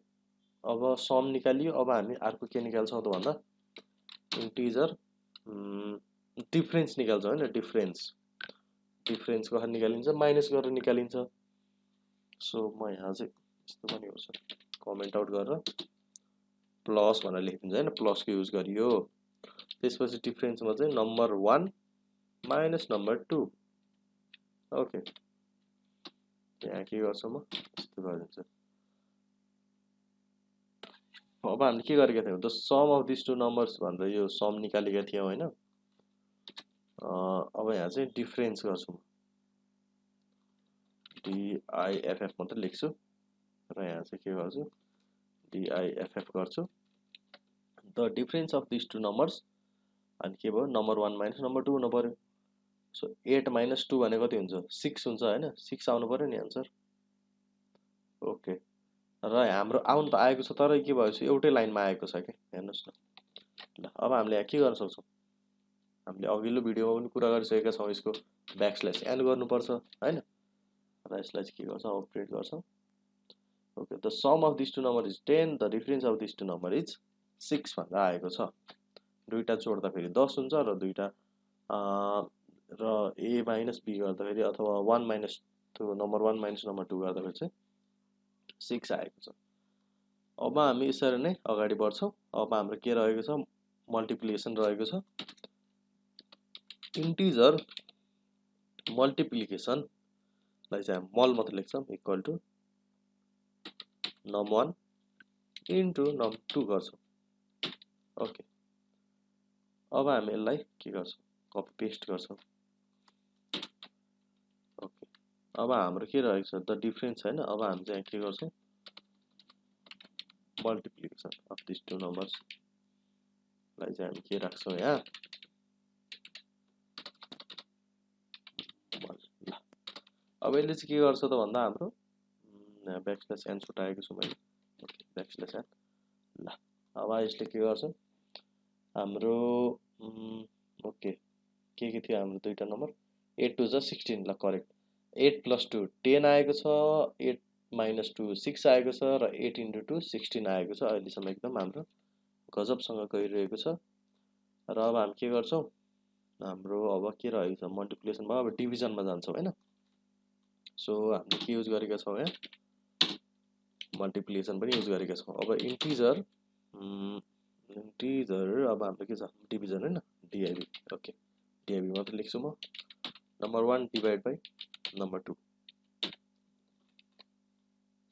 अब सम निकालियो अब हामी अर्को के निकाल्छौँ त भन्दा इन्टिजर डिफरेन्स निकाल्छौँ हैन डिफरेन्स कसरी निकालिन्छ माइनस गरेर निकालिन्छ सो म यहाँ चाहिँ यस्तो पनि गर्छु कमेन्ट आउट गरेर प्लस भनेर लेखिदिन्छ हैन प्लसको युज गरियो त्यसपछि डिफरेन्समा चाहिँ नम्बर 1 माइनस नम्बर 2 ओके यहाँ के गर्छु म यस्तो गरिदिन्छु अब हामीले के गरेका थियौँ the sum of this two numbers भनेर यो सम निकालेका थियौँ हैन अब यहाँ चाहिँ डिफरेन्स गर्छु डिआइएफएफ मात्रै लेख्छु र यहाँ चाहिँ के गर्छु डिआइएफएफ गर्छु the difference of this two numbers अनि के भयो नम्बर 1 माइनस नम्बर 2 हुनु पर्यो सो 8 माइनस 2 भने कति हुन्छ 6 हुन्छ हैन 6 आउनु पर्यो नि आन्सर ओके र हाम्रो आउनु त आएको छ तर के भयो एउटै लाइनमा आएको छ के हेर्नुस् न ल अब हामीले यहाँ के गर्न सक्छौँ हामीले अघिल्लो भिडियोमा पनि कुरा गरिसकेका छौँ यसको ब्याकस्ल्यास एन गर्नुपर्छ हैन र यसलाई चाहिँ के गर्छौँ अपग्रेड गर्छौँ okay the sum of this two number is 10 the difference of this two number is 6 भनेर आएको छ दुईटा जोड्दा फेरि 10 हुन्छ र दुईटा र ए माइनस बी गर्दाखेरि अथवा 1 माइनस नम्बर 1 माइनस नम्बर 2 गर्दाखेरि चाहिँ 6 आएको छ अब हामी यसरी नै अगाडि बढ्छौँ अब हाम्रो के रहेको छ मल्टिप्लिकेसन रहेको छ इन्टिजर मल्टिप्लिकेसनलाई चाहिँ हामी मल मात्र लेख्छौँ equal to num1 into num2 गर्छौँ ओके अब हामी यसलाई के गर्छौँ कपी पेस्ट गर्छौँ ओके अब हाम्रो के रहेको छ द डिफरेन्स हैन अब हामी चाहिँ के गर्छौँ multiplication of this two numbers लाई चाहिँ हामी के राख्छौँ यहाँ अब यसले चाहिँ के गर्छ त भन्दा हाम्रो ब्याकस्ल्यास एन छुटाएको छु मैले ओके ब्याकस्ल्यास एन ल अब यसले के गर्छ हाम्रो ओके के थियो हाम्रो दुईटा नम्बर 8 2 जा 16 ल करेक्ट 8 प्लस 2 10 आएको छ 8 माइनस 2 6 आएको छ र 8 इन्टु 2 16 आएको छ अहिलेसम्म एकदम हाम्रो गजबसँग गइरहेको छ र अब हामी के गर्छौँ हाम्रो अब के रहेको छ मल्टिप्लिकेसनमा अब डिभिजनमा जान्छौँ हैन सो हामीले के युज गरेका छौँ यहाँ मल्टिप्लिकेसन पनि युज गरेका छौँ अब इन्टिजर अब हाम्रो के छ डिभिजन हैन डिआइबी ओके डिआइबी मात्र लेख्छु म number 1 divide by number 2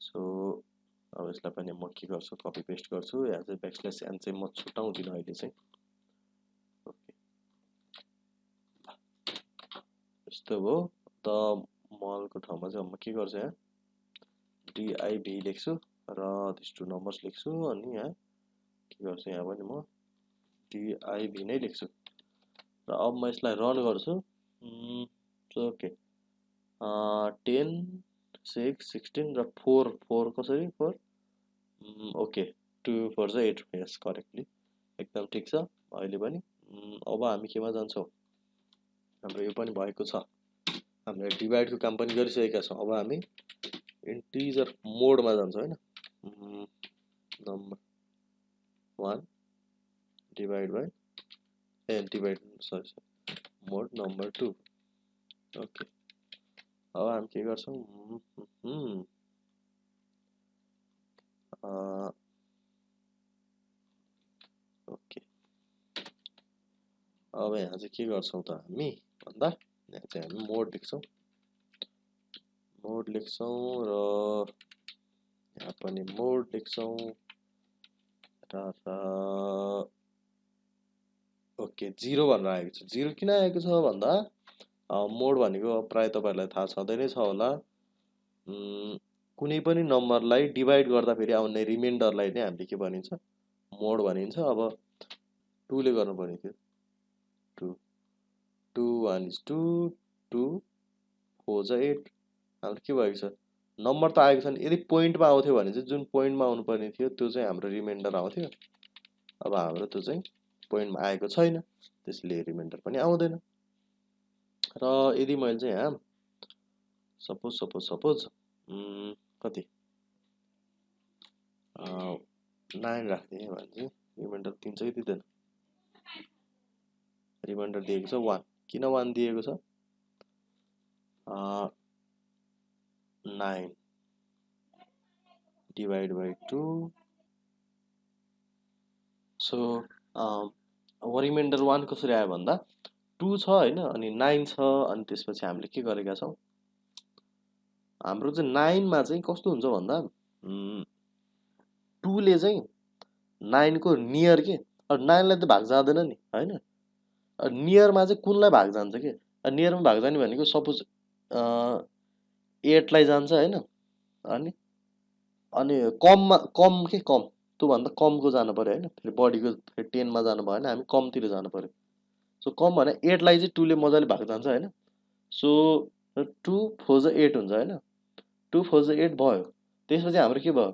so अब यसलाई पनि म के गर्छु कपी पेस्ट गर्छु यहाँ चाहिँ ब्याकस्ल्यास एन चाहिँ म छुटाउँदिन अहिले चाहिँ ओके यस्तो हो त मलको ठाउँमा चाहिँ म के गर्छु यहाँ डिआइबी लेख्छु र दिस टु नम्बर्स लेख्छु अनि यहाँ के गर्छु यहाँ पनि म डिआइबी नै लेख्छु र अब म यसलाई रन गर्छु ओके 10 6 16 र 4 कसरी 4 ओके 2 4 चाहिँ 8 यस करेक्टली एकदम ठिक छ अहिले पनि अब हामी केमा जान्छौँ हाम्रो यो पनि भएको छ हामीले डिभाइडको काम पनि गरिसकेका छौँ। अब हामी इन्टिजर मोडमा जान्छौँ हैन। Number 1 divide by divide sorry mod number 2। Okay, अब हामी के गर्छौँ, ओके, अब यहाँ चाहिँ के गर्छौँ त हामी भन्दा यहाँ चाहिँ हामी मोड लेख्छौँ र यहाँ पनि मोड लेख्छौँ र ओके 0 भनेर आएको छ। 0 किन आएको छ भन्दा मोड भनेको प्राय तपाईहरुलाई थाहा छँदै नै छ होला, कुनै पनि नम्बरलाई डिभाइड गर्दा फेरि आउने रिमाइन्डरलाई नै हामीले के भनिन्छ, मोड भनिन्छ। अब 2 ले गर्नुपर्ने थियो, 2 2 1 is 2 2 4 जा 8 हाम्रो के भएको छ, नम्बर त आएको छ नि। यदि पोइन्टमा आउँथ्यो भने चाहिँ जुन पोइन्टमा आउनु पर्ने थियो त्यो चाहिँ हाम्रो रिमाइन्डर आउँथ्यो। अब हाम्रो त्यो चाहिँ पोइन्टमा आएको छैन, त्यसले रिमाइन्डर पनि आउँदैन। र यदि मैले चाहिँ यहाँ सपोज कति 9 राख्दिएँ भने चाहिँ रिमाइन्डर दिन्छ कि दिँदैन, रिमाइन्डर दिएको छ 1। किन 1 दिएको छ, 9 डिभाइड बाइ 2। सो अब रिमाइन्डर 1 कसरी आयो भन्दा 2 छ हैन, अनि 9 छ, अनि त्यसपछि हामीले के गरेका छौँ, हाम्रो चाहिँ 9 मा चाहिँ कस्तो हुन्छ भन्दा 2 ले चाहिँ 9 को नियर के, अब 9 लाई त भाग जाँदैन नि हैन, नियरमा चाहिँ कुनलाई भाग जान्छ के, नियरमा भाग जाने भनेको सपोज 8 लाई जान्छ हैन, अनि अनि कम के कम त्यो भन्दा कमको जानु पर्यो हैन, फेरि बढीको फेरि 10 मा जानु भएन, हामी कमतिर जानु पर्यो। सो कम भने 8 लाई चाहिँ 2 ले मजाले भाग जान्छ हैन। सो 2 4 जा 8 हुन्छ हैन, 2 4 जा 8 भयो। त्यसपछि हाम्रो के भयो,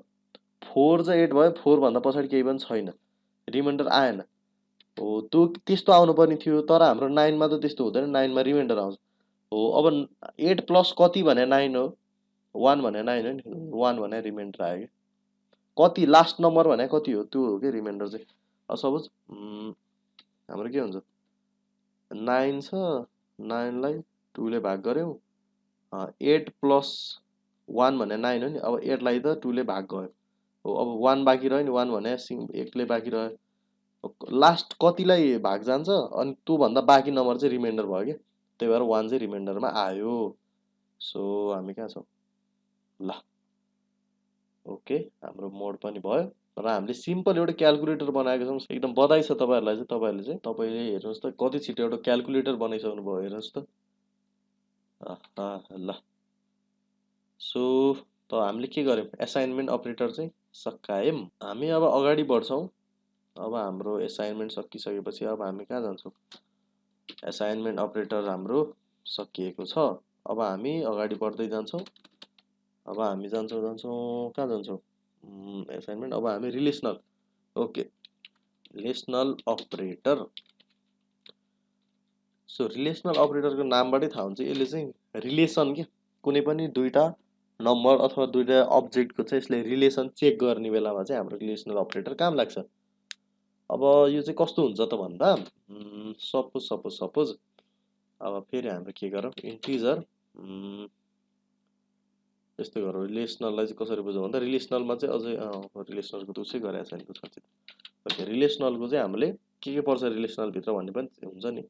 4 जा 8 भयो, 4 भन्दा पछाडि केही पनि छैन, रिमाइन्डर आएन। हो त्यो त्यस्तो आउनु पर्ने थियो, तर हाम्रो 9 मा त त्यस्तो हुँदैन, 9 मा रिमाइन्डर आउँछ। हो अब 8 प्लस कति भने 9 हो, 1 भने 9 हो नि, 1 भने रिमाइन्डर आयो कि कति लास्ट नम्बर भने कति हो त्यो हो कि रिमाइन्डर चाहिँ। अब सपोज हाम्रो के हुन्छ, 9 छ, 9 लाई 2 ले भाग गर्यौं, 8 प्लस 1 भने 9 हो नि, अब 8 लाई त 2 ले भाग गयो, हो अब 1 बाँकी रह्यो नि, 1 भने 1 ले बाँकी रह्यो, लास्ट कतिलाई भाग जान्छ, अनि त्यो भन्दा बाँकी नम्बर चाहिँ रिमाइन्डर भयो के, त्यही भएर 1 चाहिँ रिमाइन्डरमा आयो। सो हामी कहाँ छौँ, ल ओके, हाम्रो मोड पनि भयो र हामीले सिम्पल एउटा क्याल्कुलेटर बनाएको छौँ। एकदम बधाई छ तपाईहरुलाई चाहिँ, तपाईले हेर्नुस् त कति छिटो एउटा क्याल्कुलेटर बनाइसक्नु भयो, हेर्नुस् त। ल सो त हामीले के गर्यौं, असाइनमेन्ट अपरेटर चाहिँ सकायौं। हामी अब अगाडि बढ्छौं। अब हाम्रो असाइनमेन्ट सकिसकेपछि अब हामी कहाँ जान्छौँ, असाइनमेन्ट अपरेटर हाम्रो सकिएको छ। अब हामी अगाडि बढ्दै जान्छौँ। अब हामी जान्छौँ कहाँ जान्छौँ, असाइनमेन्ट, अब हामी relational, okay relational operator. So relational अपरेटरको नामबाटै थाहा हुन्छ, यसले चाहिँ रिलेसन के कुनै पनि दुईटा नम्बर अथवा दुईटा अब्जेक्टको चाहिँ यसले रिलेसन चेक गर्ने बेलामा चाहिँ हाम्रो रिलेसनल अपरेटर काम लाग्छ। अब यो चाहिँ कस्तो हुन्छ त भन्दा सपोज अब फेरि हाम्रो के गरौँ, इन्टिजर यस्तो गरौँ, रिलेसनललाई चाहिँ कसरी बुझौँ भन्दा रिलेसनलमा चाहिँ अझै रिलेसनलको त उसै गरेको छैन त, ओके रिलेसनलको चाहिँ हामीले के पर्छ रिलेसनल भित्र भन्ने पनि हुन्छ नि।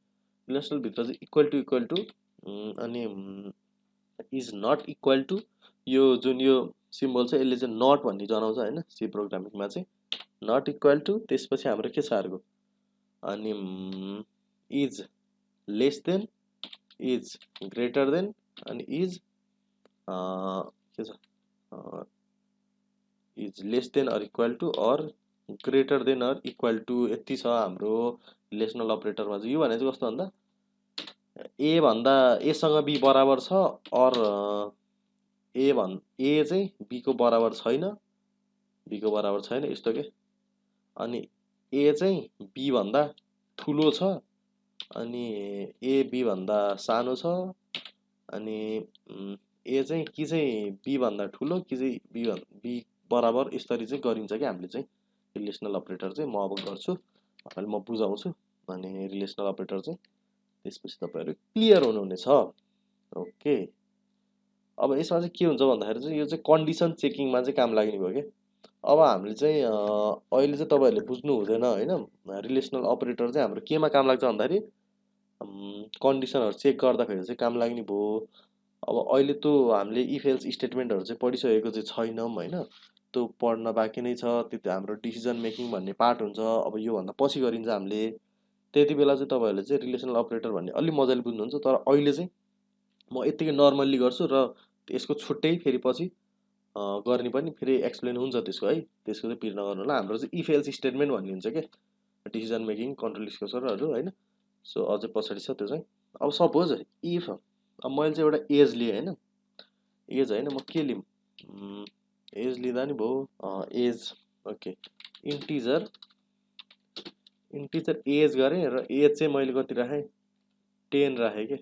रिलेसनल भित्र चाहिँ इक्वल टु अनि इज नट इक्वल टु, यो जुन यो सिम्बल छ यसले चाहिँ नट भन्ने जनाउँछ हैन, सी प्रोग्रामिङमा चाहिँ नट इक्वल टु, त्यसपछि हाम्रो के छ अर्को, अनि is less than, is greater than, अनि इज के छ, is less than or equal to or greater than or equal to, यति छ हाम्रो रिलेसनल अपरेटरमा चाहिँ। यो भने चाहिँ कस्तो भन्दा ए भन्दा एसँग बी बराबर छ, अर ए चाहिँ बी को बराबर छैन, बी को बराबर छैन यस्तो के, अनि ए चाहिँ बी भन्दा ठुलो छ, अनि ए बी भन्दा सानो छ, अनि ए चाहिँ कि चाहिँ बी भन्दा ठुलो कि चाहिँ बी बराबर यसरी चाहिँ गरिन्छ कि हामीले चाहिँ रिलेसनल अपरेटर चाहिँ म अब गर्छु अहिले म बुझाउँछु अनि रिलेसनल अपरेटर चाहिँ त्यसपछि तपाईँहरू क्लियर हुनुहुनेछ ओके अब यसमा चाहिँ के हुन्छ भन्दाखेरि चाहिँ यो चाहिँ कन्डिसन चेकिङमा चाहिँ काम लाग्ने भयो कि अब हामीले चाहिँ अहिले चाहिँ तपाईँहरूले बुझ्नु हुँदैन होइन रिलेसनल अपरेटर चाहिँ हाम्रो केमा काम लाग्छ भन्दाखेरि कन्डिसनहरू चेक गर्दाखेरि चाहिँ काम लाग्ने भयो अब अहिले त हामीले इफ एल्स स्टेटमेन्टहरू चाहिँ पढिसकेको चाहिँ छैनौँ होइन त्यो पढ्न बाँकी नै छ त्यो हाम्रो डिसिजन मेकिङ भन्ने पार्ट हुन्छ अब योभन्दा पछि गरिन्छ हामीले त्यति बेला चाहिँ तपाईँहरूले चाहिँ रिलेसनल अपरेटर भन्ने अलिक मजाले बुझ्नुहुन्छ तर अहिले चाहिँ म यत्तिकै नर्मल्ली गर्छु र यसको छुट्टै फेरि पछि गर्ने पनि फेरि एक्सप्लेन हुन्छ त्यसको है त्यसको चाहिँ पिर नगर्नु होला हाम्रो चाहिँ इफ एल्स स्टेटमेन्ट भन्ने हुन्छ क्या डिसिजन मेकिङ कन्ट्रोल स्कोसरहरू होइन सो अझै पछाडि छ त्यो चाहिँ अब सपोज इफ अब मैले चाहिँ एउटा एज लिएँ होइन एज होइन म के लिऊँ एज लिँदा नि भयो एज ओके इन्टिजर एज गरेँ र एज चाहिँ मैले कति राखेँ 10 राखेँ कि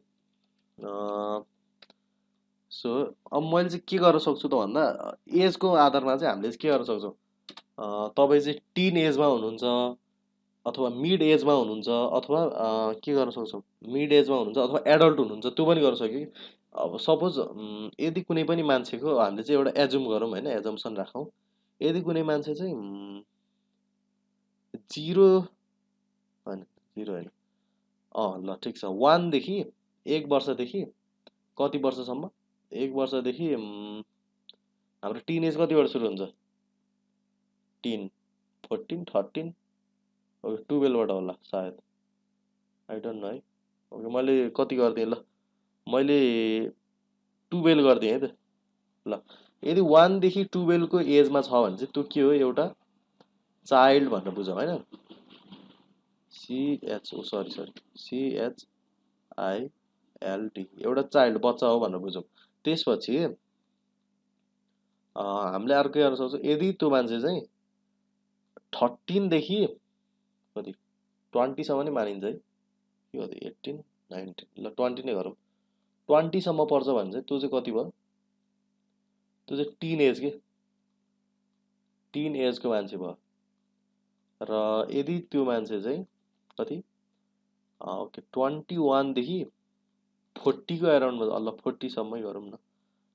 सो अब मैले चाहिँ के गर्न सक्छु त भन्दा एजको आधारमा चाहिँ हामीले चाहिँ के गर्न सक्छौँ तपाईँ चाहिँ टिन एजमा हुनुहुन्छ अथवा मिड एजमा हुनुहुन्छ अथवा के गर्न सक्छौँ मिड एजमा हुनुहुन्छ अथवा एडल्ट हुनुहुन्छ त्यो पनि गर्न सक्यो कि अब सपोज यदि कुनै पनि मान्छेको हामीले चाहिँ एउटा एजुम गरौँ होइन एजम्सन राखौँ यदि कुनै मान्छे चाहिँ 0 होइन 0 होइन ल ठिक छ 1 देखि 1 वर्षदेखि कति वर्षसम्म 1 वर्षदेखि हाम्रो टिन एज कतिबाट सुरु हुन्छ 10 14 13 ओके 12बाट होला सायद आई डोन्ट नो है ओके मैले कति गरिदिएँ ल मैले 12 गरिदिएँ है त ल यदि 1 देखि 12 को एजमा छ भने चाहिँ त्यो के हो एउटा चाइल्ड भनेर बुझौँ होइन सिएचओ सरी सिएचआइएलडी एउटा चाइल्ड बच्चा हो भनेर बुझौँ त्यसपछि हामीले अर्को के गर्न सक्छौँ यदि त्यो मान्छे चाहिँ 13 देखि कति 20 नै मानिन्छ है के कति 18 19 ल 20 नै गरौँ 20 सम्म पर्छ भने चाहिँ त्यो चाहिँ कति भयो त्यो चाहिँ टिन एजको मान्छे भयो र यदि त्यो मान्छे चाहिँ कति ओके 21 देखि 40 को एराउन्डमा ल 40 सम्मै गरौँ न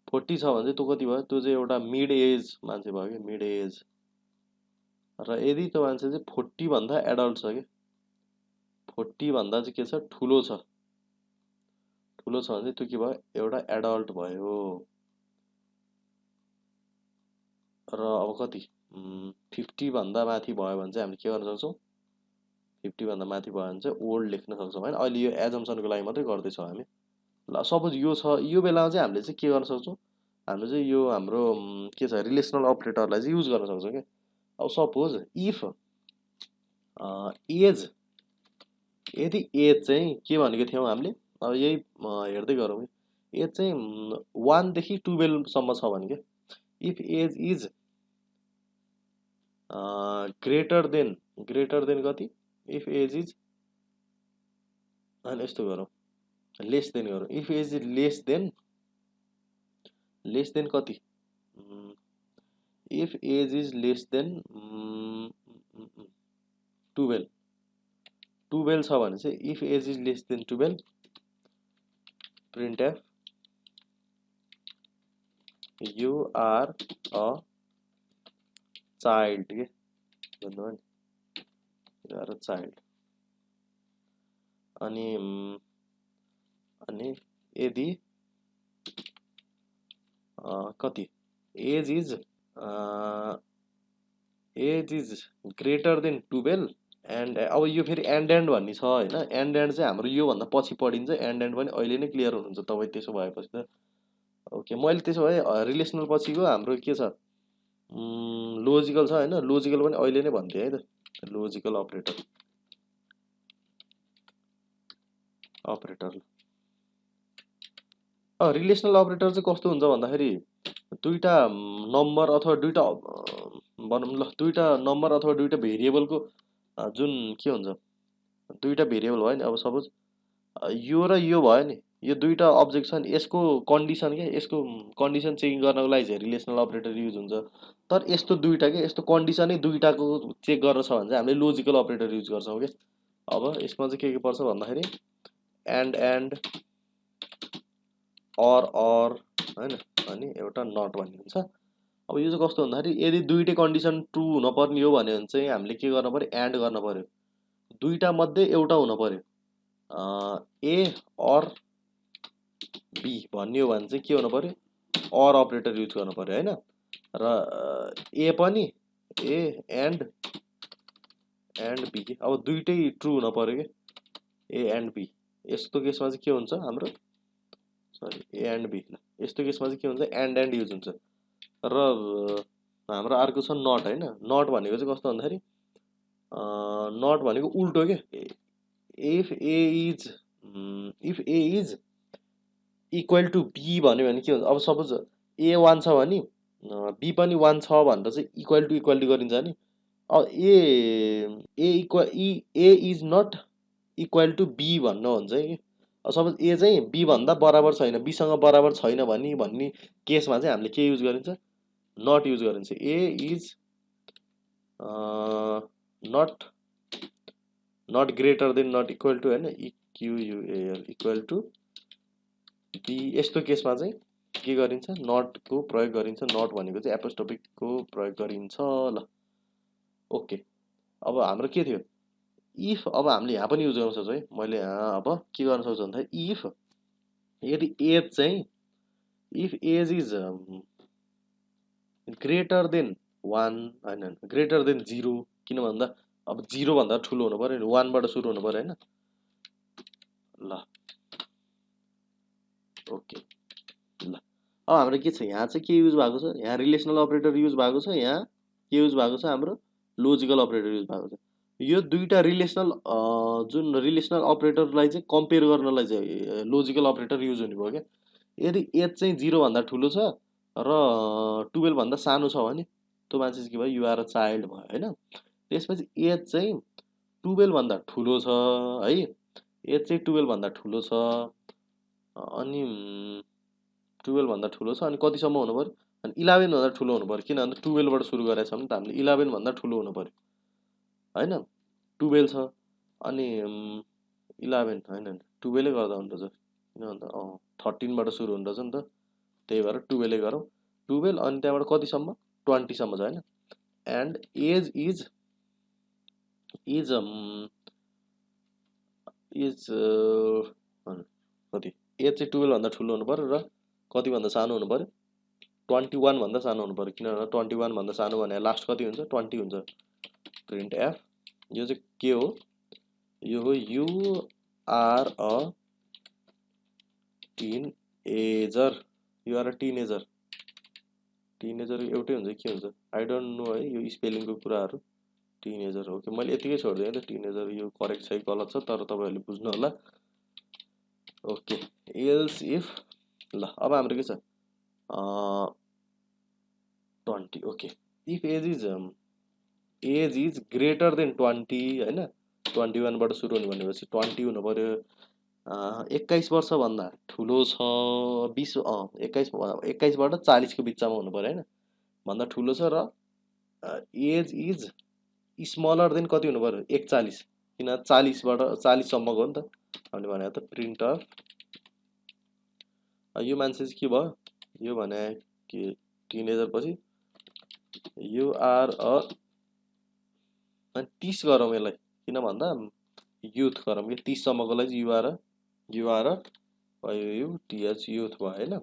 40 छ भने चाहिँ त्यो कति भयो त्यो चाहिँ एउटा मिड एज मान्छे भयो कि मिड एज र यदि त्यो मान्छे चाहिँ 40 भन्दा एडल्ट छ कि 40 भन्दा चाहिँ के छ ठुलो छ भने चाहिँ त्यो के भयो एउटा एडल्ट भयो र अब कति 50 भन्दा माथि भयो भने चाहिँ हामीले के गर्न सक्छौँ 50 भन्दा माथि भयो भने चाहिँ ओल्ड लेख्न सक्छौँ होइन अहिले यो एजम्सनको लागि मात्रै गर्दैछौँ हामी ल सपोज यो छ यो बेलामा चाहिँ हामीले चाहिँ के गर्न सक्छौँ हामीले चाहिँ यो हाम्रो के छ रिलेसनल अपरेटरलाई चाहिँ युज गर्न सक्छौँ क्या अब सपोज इफ एज यदि एज चाहिँ के भनेको थियौँ हामीले अब यही हेर्दै गरौँ कि एज चाहिँ 1 देखि 12 सम्म छ भने क्या if age is greater than कति इफ एज इज होइन यस्तो गरौँ लेस देन गरौँ if age is less than कति if age is less than 12 छ भने चाहिँ if age is less than 12 print F you are a child के भन्नुभयो नि यु आर अ चाइल्ड अनि यदि कति age is greater than 12 and अब यो फेरि एन्ड भन्ने छ होइन एन्ड चाहिँ हाम्रो योभन्दा पछि पढिन्छ एन्ड पनि अहिले नै क्लियर हुनुहुन्छ तपाईँ त्यसो भएपछि त ओके मैले त्यसो भए रिलेसनल पछिको हाम्रो के छ लोजिकल छ होइन लोजिकल पनि अहिले नै भन्थेँ है त लोजिकल अपरेटर रिलेसनल अपरेटर चाहिँ कस्तो हुन्छ भन्दाखेरि दुईटा नम्बर अथवा दुईटा भनौँ ल दुईटा नम्बर अथवा दुईटा भेरिएबलको जुन के हुन्छ दुईटा भेरिएबल भयो नि अब सपोज यो र यो भयो नि यो दुईटा अब्जेक्ट छ नि यसको कन्डिसन के यसको कन्डिसन चेकिङ गर्नको लागि चाहिँ रिलेसनल अपरेटर युज हुन्छ तर यस्तो दुईटा के यस्तो कन्डिसनै दुईटाको चेक गर्न छ भने चाहिँ हामीले लोजिकल अपरेटर युज गर्छौँ के अब यसमा चाहिँ के पर्छ भन्दाखेरि एन्ड अर हैन अनि एउटा नट भन्ने हुन्छ अब यो चाहिँ कस्तो भन्दाखेरि यदि दुईटै कन्डिसन ट्रु हुन पर्ने हो भने चाहिँ हामीले के गर्न पर्यो एन्ड गर्न पर्यो दुईटा मध्ये एउटा हुन पर्यो ए अर बी भन्ने हो भने चाहिँ के हुनु पर्यो अर अपरेटर युज गर्नु पर्यो हैन र ए पनि ए एन्ड बी अब दुईटै ट्रु हुन पर्यो के ए एन्ड बी यस्तो केसमा चाहिँ के हुन्छ हाम्रो सरी ए एन्ड बी यस्तो केसमा चाहिँ के हुन्छ एन्ड युज हुन्छ र हाम्रो अर्को छ नट हैन नट भनेको चाहिँ कस्तो भन्दाखेरि नट भनेको उल्टो के if A is equal to B भन्यो भने के हुन्छ अब सपोज ए 1 छ भने बी पनि 1 छ भनेर चाहिँ इक्वालिटी गरिन्छ नि अब A is not equal to B भन्नु हुन्छ कि सपोज ए चाहिँ बी भन्दा बराबर छैन बीसँग बराबर छैन भन्ने केसमा चाहिँ हामीले के युज गरिन्छ नट युज गरिन्छ A is not greater than not equal to हैन इक्युयुएल इक्वल टु बी यस्तो केसमा चाहिँ के गरिन्छ नटको प्रयोग गरिन्छ नट भनेको चाहिँ एपोस्ट्रोफिकको प्रयोग गरिन्छ ल ओके अब हाम्रो के थियो इफ अब हामीले यहाँ पनि युज गर्न सक्छौँ है मैले अब के गर्न सक्छु भन्दा इफ यदि एज चाहिँ if age is greater than 1 हैन ग्रेटर देन 0 किन भन्दा अब 0 भन्दा ठुलो हुनु पर्यो नि 1 बाट सुरु हुनु पर्यो हैन ल ओके ल अब हाम्रो के छ यहाँ चाहिँ के युज भएको छ यहाँ रिलेसनल अपरेटर युज भएको छ यहाँ के युज भएको छ हाम्रो लोजिकल अपरेटर युज भएको छ यो दुईटा रिलेसनल जुन रिलेसनल अपरेटरलाई चाहिँ कम्पेयर गर्नलाई चाहिँ लोजिकल अपरेटर युज हुने भयो क्या यदि एज चाहिँ 0 भन्दा ठुलो छ र 12 भन्दा सानो छ भने त्यो मान्छे चाहिँ के भयो युआर अ चाइल्ड भयो हैन त्यसपछि एज चाहिँ 12 भन्दा ठुलो छ है एज चाहिँ 12 भन्दा ठुलो छ अनि 12 भन्दा ठुलो छ अनि कतिसम्म हुनु पर्यो अनि 11 भन्दा ठुलो हुनु पर्यो किनभने 12 बाट सुरु गरेका छौँ नि त हामीले 11 भन्दा ठुलो हुनु पर्यो हैन 12 छ अनि 11 हैन 12 गर्दा हुन्छ किन भन्दा 13 बाट सुरु हुन्छ नि त त्यही भएर 12 गरौँ 12 अनि त्यहाँबाट कतिसम्म 20 सम्म छ हैन एन्ड एज इज कति एज चाहिँ 12 भन्दा ठुलो हुनु पर्यो र कति भन्दा सानो हुनु पर्यो 21 भन्दा सानो हुनु पर्यो किनभने 21 भन्दा सानो भने लास्ट कति हुन्छ 20 हुन्छ प्रिन्ट एफ यो चाहिँ के हो यो हो you are a teenager you are a teenager एउटै हुन्छ के हुन्छ आई डोन्ट नो है यो स्पेलिङको कुराहरू टिनएजर हो कि मैले यतिकै छोड्दिएँ त टिनएजर यो करेक्ट छ कि गलत छ तर तपाईँहरूले बुझ्नु होला ओके एल्स इफ ल अब हाम्रो के छ 20 okay if age is greater than 20 हैन 21 बाट सुरु हुने भनेपछि 20 हुनु पर्यो 21 वर्ष भन्दा ठुलो छ 20 21 बाट 40 को बिचमा हुनु पर्यो हैन भन्दा ठुलो छ र एज इज स्मलर देन कति हुनु पर्यो 41 किन 40 बाट 40 सम्मको हो नि त हामीले भने त प्रिन्ट अफ यो मान्छे चाहिँ के भयो यो भने के टिनेजर पछि यु आर अ 30 गरौँ यसलाई किन भन्दा युथ गरौँ कि 30 सम्मको लागि युआर यु टिएच युथ भयो हैन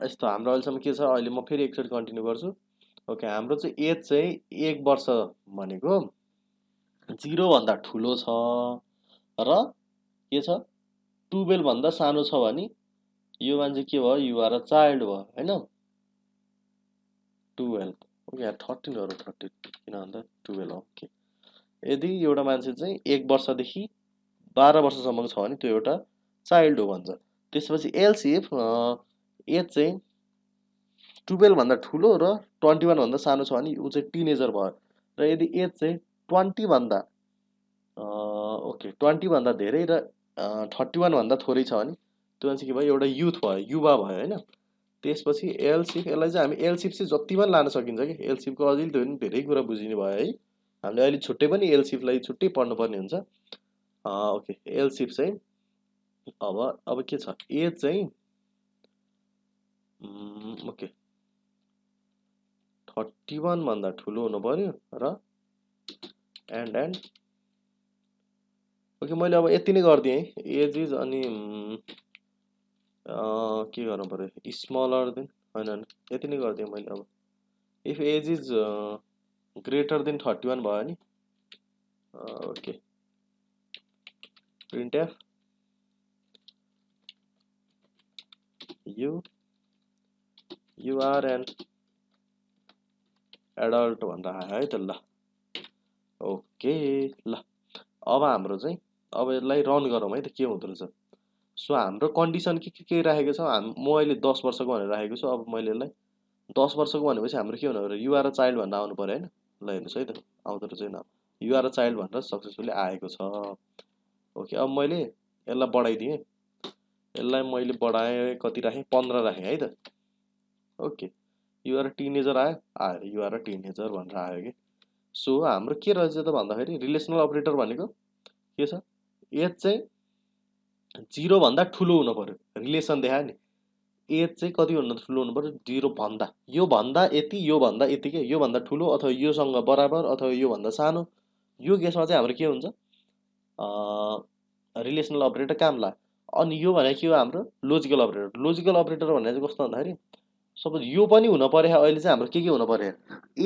यस्तो हाम्रो अहिलेसम्म के छ अहिले म फेरि एकचोटि कन्टिन्यू गर्छु ओके हाम्रो चाहिँ एज चाहिँ 1 वर्ष भनेको 0 भन्दा ठुलो छ र के छ 12 भन्दा सानो छ भने यो मान्छे के भयो युआर अ चाइल्ड भयो हैन 12 ओके 13 गरौँ 13 किन भन्दा 12 ओके यदि एउटा मान्छे चाहिँ 1 वर्षदेखि 12 वर्षसम्मको छ भने त्यो एउटा चाइल्ड हो भन्छ त्यसपछि एल्स इफ एज चाहिँ 12 भन्दा ठुलो र 21 भन्दा सानो छ भने ऊ चाहिँ टिनेजर भयो र यदि एज चाहिँ 20 भन्दा ओके 20 भन्दा धेरै र 31 भन्दा थोरै छ भने त्यो मान्छे के भयो एउटा युथ भयो युवा भयो होइन त्यसपछि एलसिफ यसलाई चाहिँ हामी एलसिफ चाहिँ जति पनि लान सकिन्छ कि एलसिफको अझै धेरै कुरा बुझिने भयो है हामीले अहिले छुट्टै पनि एलसिफलाई छुट्टै पढ्नुपर्ने हुन्छ ओके एलसिफ चाहिँ अब के छ एज चाहिँ ओके 31 भन्दा ठुलो हुनु पर्यो र एन्ड ओके मैले अब यति नै गरिदिएँ है एज इज अनि के गर्नु पर्यो स्मलर देन होइन यति नै गरिदिएँ मैले अब if age is greater than 31 भयो नि okay print F you are an adult भनेर आयो है त ल ओके ल अब हाम्रो चाहिँ अब यसलाई रन गरौँ है त के हुँदो रहेछ सो हाम्रो कन्डिसन के राखेको छ म अहिले 10 वर्षको भनेर राखेको छु अब मैले यसलाई 10 वर्षको भनेपछि हाम्रो के हुनु पर्यो युआर अ चाइल्ड भनेर आउनु पर्यो होइन ल हेर्नुहोस् है त आउँदो रहेछ होइन युआर अ चाइल्ड भनेर सक्सेसफुली आएको छ ओके अब मैले यसलाई बढाइदिएँ यसलाई मैले बढाएँ कति राखेँ 15 राखेँ है त ओके युआर अ टिनेजर आयो युआर अ टिनेजर भनेर आयो कि सो हाम्रो के रहेछ त भन्दाखेरि रिलेसनल अपरेटर भनेको के छ एज चाहिँ 0 भन्दा ठुलो हुनु पर्यो रिलेसन देखायो नि एज चाहिँ कति भन्दा ठुलो हुनु पर्यो 0 भन्दा यो भन्दा यति यो भन्दा यति के यो भन्दा ठुलो अथवा योसँग बराबर अथवा यो भन्दा सानो यो केसमा चाहिँ हाम्रो के हुन्छ रिलेसनल अपरेटर काम लाग्यो अनि यो भनेको के हो हाम्रो लोजिकल अपरेटर भनेको चाहिँ कस्तो भन्दाखेरि सपोज यो पनि हुन पर्यो अहिले चाहिँ हाम्रो के हुन पर्यो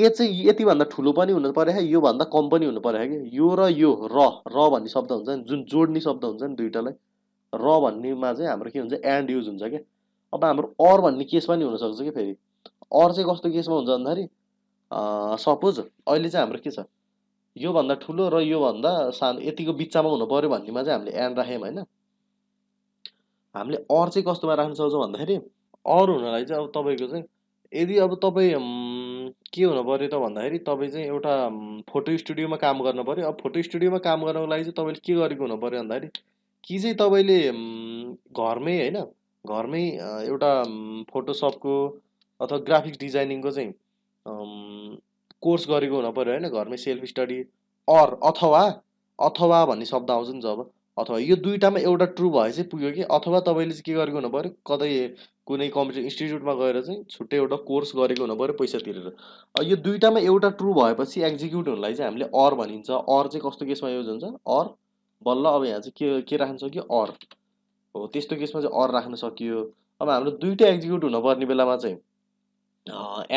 एज चाहिँ यति भन्दा ठुलो पनि हुनु पर्यो यो भन्दा कम पनि हुनु पर्यो कि यो र यो र भन्ने शब्द हुन्छ नि जुन जोड्ने शब्द हुन्छ नि दुइटालाई र भन्नेमा चाहिँ हाम्रो के हुन्छ एन्ड युज हुन्छ क्या अब हाम्रो अर भन्ने केस पनि हुनसक्छ कि फेरि अर चाहिँ कस्तो केसमा हुन्छ भन्दाखेरि सपोज अहिले चाहिँ हाम्रो के छ योभन्दा ठुलो र योभन्दा सानो यतिको बिचमा हुनु पर्यो भन्नेमा चाहिँ हामीले एन्ड राख्यौँ होइन हामीले अर चाहिँ कस्तोमा राख्न सक्छौँ भन्दाखेरि अर हुनलाई चाहिँ अब तपाईँको चाहिँ यदि अब तपाईँ के हुनु पर्यो त भन्दाखेरि तपाईँ चाहिँ एउटा फोटो स्टुडियोमा काम गर्नु पर्यो अब फोटो स्टुडियोमा काम गर्नको लागि चाहिँ तपाईँले के गरेको हुनु पर्यो भन्दाखेरि कि चाहिँ तपाईँले घरमै होइन घरमै एउटा फोटोसपको अथवा ग्राफिक्स डिजाइनिङको चाहिँ कोर्स गरेको हुनु पर्यो होइन घरमै सेल्फ स्टडी अथवा अथवा भन्ने शब्द आउँछ नि जब अथवा यो दुइटामा एउटा ट्रु भए चाहिँ पुग्यो कि अथवा तपाईँले चाहिँ के गरेको हुनु पर्यो कतै कुनै कम्प्युटर इन्स्टिट्युटमा गएर चाहिँ छुट्टै एउटा कोर्स गरेको हुनु पर्यो पैसा तिरेर यो दुइटामा एउटा ट्रु भएपछि एक्जिक्युट हुनलाई चाहिँ हामीले अर भनिन्छ अर चाहिँ कस्तो केसमा युज हुन्छ अर बल्ल अब यहाँ चाहिँ के राख्न सक्यो अर हो त्यस्तो केसमा चाहिँ अर राख्न सकियो अब हाम्रो दुइटै एक्जिक्युट हुनुपर्ने बेलामा चाहिँ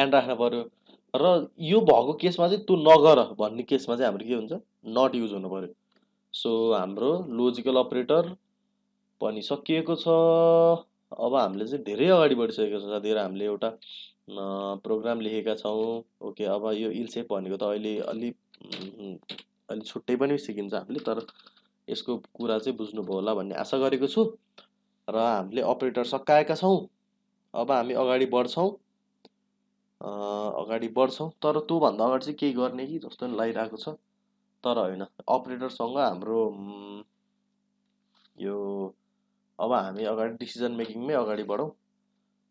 एन्ड राख्न पर्यो र यो भएको केसमा चाहिँ तँ नगर भन्ने केसमा चाहिँ हाम्रो के हुन्छ नट युज हुनु पर्यो सो हाम्रो लोजिकल अपरेटर पनि सकिएको छ अब हामीले चाहिँ धेरै अगाडि बढिसकेको छ साथीहरू हामीले एउटा प्रोग्राम लेखेका छौँ ओके अब यो इल्सेप भनेको त अहिले अलि छुट्टै पनि सिकिन्छ हामीले तर यसको कुरा चाहिँ बुझ्नुभयो होला भन्ने आशा गरेको छु र हामीले अपरेटर सकाएका छौँ अब हामी अगाडि बढ्छौँ तर त्योभन्दा अगाडि चाहिँ केही गर्ने कि जस्तो नि लागिरहेको छ तर होइन अपरेटरसँग हाम्रो यो अब हामी अगाडि डिसिजन मेकिङमै अगाडि बढौँ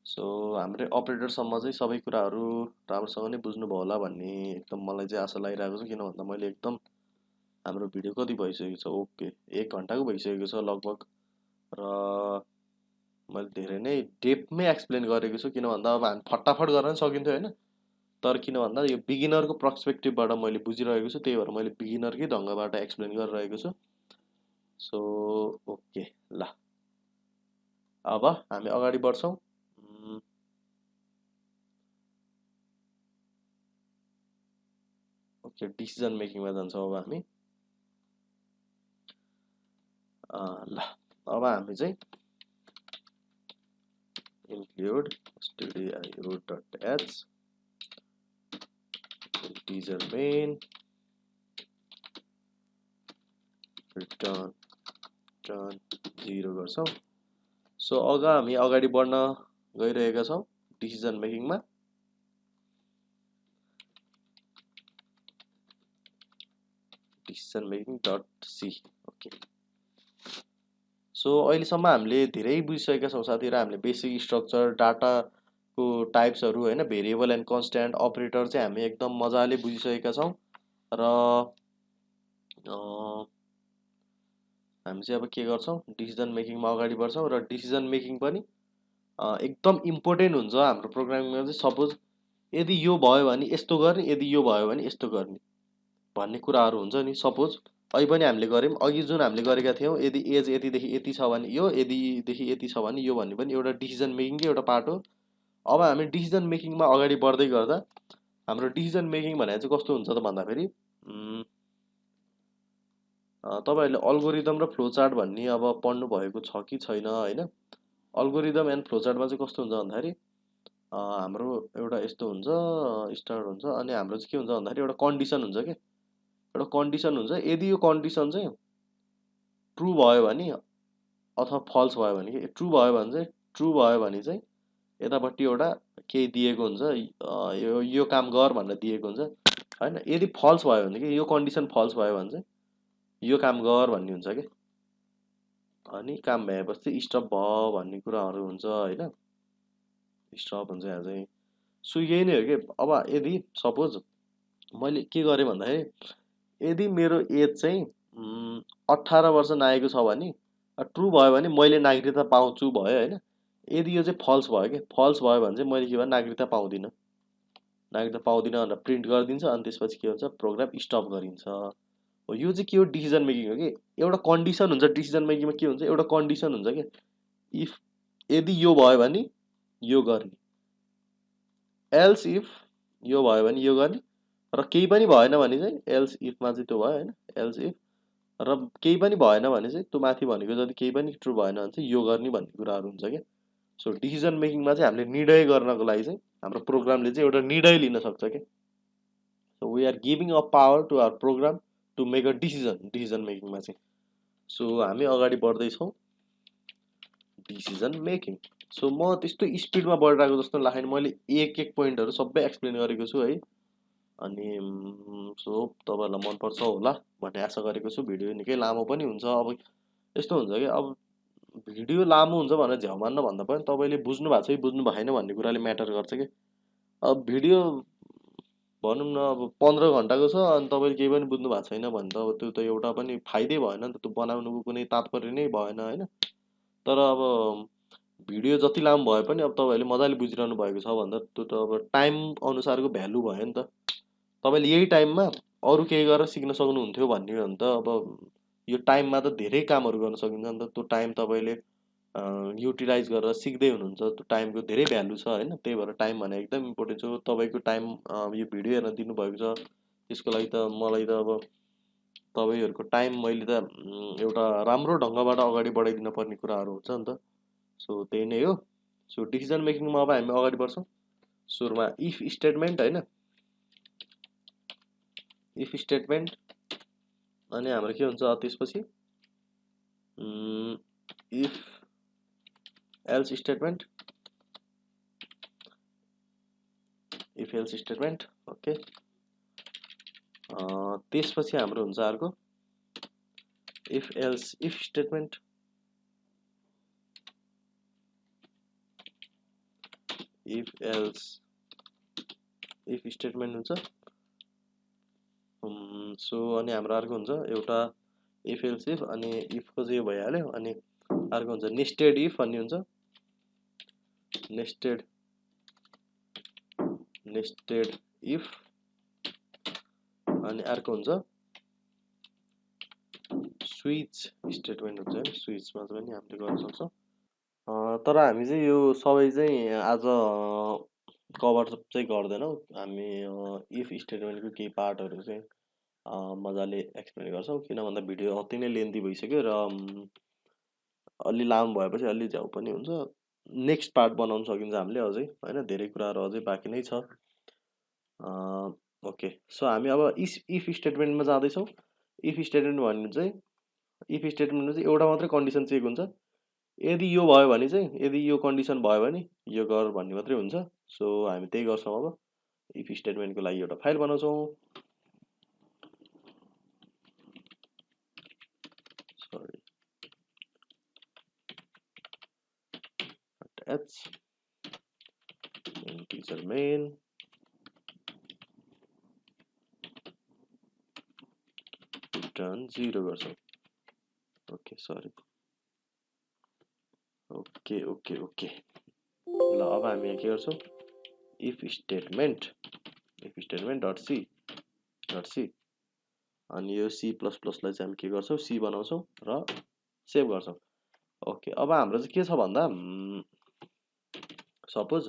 सो हाम्रो अपरेटरसम्म चाहिँ सबै कुराहरू राम्रोसँग नै बुझ्नुभयो होला भन्ने एकदम मलाई चाहिँ आशा लागिरहेको छ किन भन्दा मैले एकदम हाम्रो भिडियो कति भइसकेको छ ओके 1 घन्टाको भइसकेको छ लगभग र मैले धेरै नै डेपमै एक्सप्लेन गरेको छु किन भन्दा अब हामी फटाफट गर्न सकिन्थ्यो होइन तर किन भन्दा यो बिगिनरको पर्सपेक्टिभबाट मैले बुझिरहेको छु त्यही भएर मैले बिगिनरकै ढङ्गबाट एक्सप्लेन गरिरहेको छु सो ओके ल अब हामी अगाडि बढ्छौँ ओके डिसिजन मेकिङमा जान्छौँ अब हामी ल अब हामी चाहिँ include stdio.h integer main return 0 गर्छौँ सो हामी अगाडि बढ्न गइरहेका छौँ डिसिजन मेकिङमा decision making.c ओके सो अहिलेसम्म हामीले धेरै बुझिसकेका छौँ साथीहरू। हामीले बेसिक स्ट्रक्चर, डाटाको टाइप्सहरू होइन, भेरिएबल एन्ड कन्स्ट्यान्ट, अपरेटर चाहिँ हामी एकदम मजाले बुझिसकेका छौँ। र हामी चाहिँ अब के गर्छौँ, डिसिजन मेकिङमा अगाडि बढ्छौँ। र डिसिजन मेकिङ पनि एकदम इम्पोर्टेन्ट हुन्छ हाम्रो प्रोग्रामिङमा चाहिँ। सपोज यदि यो भयो भने यस्तो गर्ने, यदि यो भयो भने यस्तो गर्ने भन्ने कुराहरू हुन्छ नि। सपोज अहिले पनि हामीले गऱ्यौँ, अघि जुन हामीले गरेका थियौँ, यदि एज यतिदेखि यति छ भने यो, यदिदेखि यति छ भने यो भन्ने पनि एउटा डिसिजन मेकिङकै एउटा पार्ट हो। अब हामी डिसिजन मेकिङमा अगाडि बढ्दै गर्दा हाम्रो डिसिजन मेकिङ भनेको चाहिँ कस्तो हुन्छ त भन्दाखेरि तपाईँहरूले अल्गोरिदम र फ्लो चार्ट भन्ने अब पढ्नु भएको छ कि छैन होइन। अल्गोरिदम एन्ड फ्लो चार्टमा चाहिँ कस्तो हुन्छ भन्दाखेरि हाम्रो एउटा यस्तो हुन्छ, स्टार्ट हुन्छ, अनि हाम्रो चाहिँ के हुन्छ भन्दाखेरि एउटा कन्डिसन हुन्छ कि, एउटा कन्डिसन हुन्छ। यदि यो कन्डिसन चाहिँ ट्रु भयो भने अथवा फल्स भयो भने, कि ट्रु भयो भने चाहिँ, ट्रु भयो भने चाहिँ यतापट्टि एउटा केही दिएको हुन्छ, यो काम गर भनेर दिएको हुन्छ होइन। यदि फल्स भयो भने, कि यो कन्डिसन फल्स भयो भने चाहिँ यो काम गर भन्ने हुन्छ कि, अनि काम भएपछि चाहिँ स्टप भयो भन्ने कुराहरू हुन्छ होइन। स्टप हुन्छ यहाँ चाहिँ। सो यही नै हो कि। अब यदि सपोज मैले के गरेँ भन्दाखेरि, यदि मेरो एज चाहिँ 18 वर्ष नागेको छ भने ट्रु भयो भने मैले नागरिकता पाउँछु भयो होइन। यदि यो चाहिँ फल्स भयो कि, फल्स भयो भने चाहिँ मैले के भयो, नागरिकता पाउँदिनँ, नागरिकता पाउँदिनँ भनेर प्रिन्ट गरिदिन्छ। अनि त्यसपछि के हुन्छ, प्रोग्राम स्टप गरिन्छ। हो यो चाहिँ के हो, डिसिजन मेकिङ हो कि। एउटा कन्डिसन हुन्छ डिसिजन मेकिङमा, के हुन्छ, एउटा कन्डिसन हुन्छ कि, इफ यदि यो भयो भने यो गर्ने, एल्स इफ यो भयो भने यो गर्ने, र केही पनि भएन भने चाहिँ एल्स इफमा चाहिँ त्यो भयो होइन, एल्स इफ, र केही पनि भएन भने चाहिँ त्यो माथि भनेको जति केही पनि ट्रु भएन भने चाहिँ यो गर्ने भन्ने कुराहरू हुन्छ क्या। सो डिसिजन मेकिङमा चाहिँ हामीले निर्णय गर्नको लागि चाहिँ हाम्रो प्रोग्रामले चाहिँ एउटा निर्णय लिन सक्छ क्या। So we are giving a power to our program to make a decision मेकिङमा चाहिँ। सो हामी अगाडि बढ्दैछौँ डिसिजन मेकिङ। सो म त्यस्तो स्पिडमा बढिरहेको जस्तो लाग्दैन, मैले एक एक पोइन्टहरू सबै एक्सप्लेन गरेको छु है। अनि सो तपाईँहरूलाई मनपर्छ होला भन्ने आशा गरेको छु। भिडियो निकै लामो पनि हुन्छ। अब यस्तो हुन्छ कि, अब भिडियो लामो हुन्छ भनेर झ्याउ मान्न भन्दा पनि तपाईँले बुझ्नु भएको छ कि बुझ्नु भएन भन्ने कुराले म्याटर गर्छ कि। अब भिडियो भनौँ न अब 15 घन्टाको छ अनि तपाईँले केही पनि बुझ्नु भएको छैन भने त अब त्यो त एउटा पनि फाइदै भएन नि त, त्यो बनाउनुको कुनै तात्पर्य नै भएन होइन। तर अब भिडियो जति लामो भए पनि अब तपाईँहरूले मजाले बुझिरहनु भएको छ भन्दा त्यो त अब टाइम अनुसारको भ्यालु भयो नि त। तपाईँले यही टाइममा अरू केही गरेर सिक्न सक्नुहुन्थ्यो भन्ने हो भने त अब यो टाइममा त धेरै कामहरू गर्न सकिन्छ नि त। त्यो टाइम तपाईँले युटिलाइज गरेर सिक्दै हुनुहुन्छ, त्यो टाइमको धेरै भ्यालु छ होइन। त्यही भएर टाइम भने एकदम इम्पोर्टेन्ट छ। तपाईँको टाइम यो भिडियो हेर्न दिनुभएको छ, त्यसको लागि त मलाई त अब तपाईँहरूको टाइम मैले त एउटा राम्रो ढङ्गबाट अगाडि बढाइदिन पर्ने कुराहरू हुन्छ नि त। सो त्यही नै हो। सो डिसिजन मेकिङमा अब हामी अगाडि बढ्छौँ। सुरुमा इफ स्टेटमेन्ट होइन, इफ स्टेटमेन्ट, अनि हाम्रो के हुन्छ त्यसपछि if else statement, if else statement okay. त्यसपछि हाम्रो हुन्छ अर्को if else if statement, if else if statement हुन्छ। सो अनि हाम्रो अर्को हुन्छ एउटा इफ एल्स इफ, अनि इफको चाहिँ यो भइहाल्यो। अनि अर्को हुन्छ नेस्टेड इफ भन्ने हुन्छ, नेस्टेड इफ। अनि अर्को हुन्छ स्विच स्टेटमेन्ट हुन्छ है, स्विचमा पनि हामीले गर्न सक्छौँ। तर हामी चाहिँ यो सबै चाहिँ आज कभर चाहिँ गर्दैनौँ। हामी इफ स्टेटमेन्टको केही पार्टहरू चाहिँ मजाले एक्सप्लेन गर्छौँ। किन भन्दा भिडियो अति नै लेन्थी भइसक्यो र अलि लामो भएपछि अलि झ्याउ पनि हुन्छ। नेक्स्ट पार्ट बनाउन सकिन्छ हामीले अझै होइन, धेरै कुराहरू अझै बाँकी नै छ। ओके, सो हामी अब इफ स्टेटमेन्टमा जाँदैछौँ। इफ स्टेटमेन्ट भन्नु चाहिँ, इफ स्टेटमेन्टमा चाहिँ एउटा मात्रै कन्डिसन चेक हुन्छ। यदि यो भयो भने चाहिँ, यदि यो कन्डिसन भयो भने यो गर भन्ने मात्रै हुन्छ। सो हामी त्यही गर्छौँ। अब इफ स्टेटमेन्टको लागि एउटा फाइल बनाउँछौँ। Sorry, h integer main return 0 गर्छौं okay sorry okay okay okay ल अब हामी यहाँ के गर्छौं if statement डट सी अनि यो C++ लाई चाहिँ हामी के गर्छौं C बनाउँछौं र सेभ गर्छौं ओके अब हाम्रो चाहिँ के छ भन्दा सपोज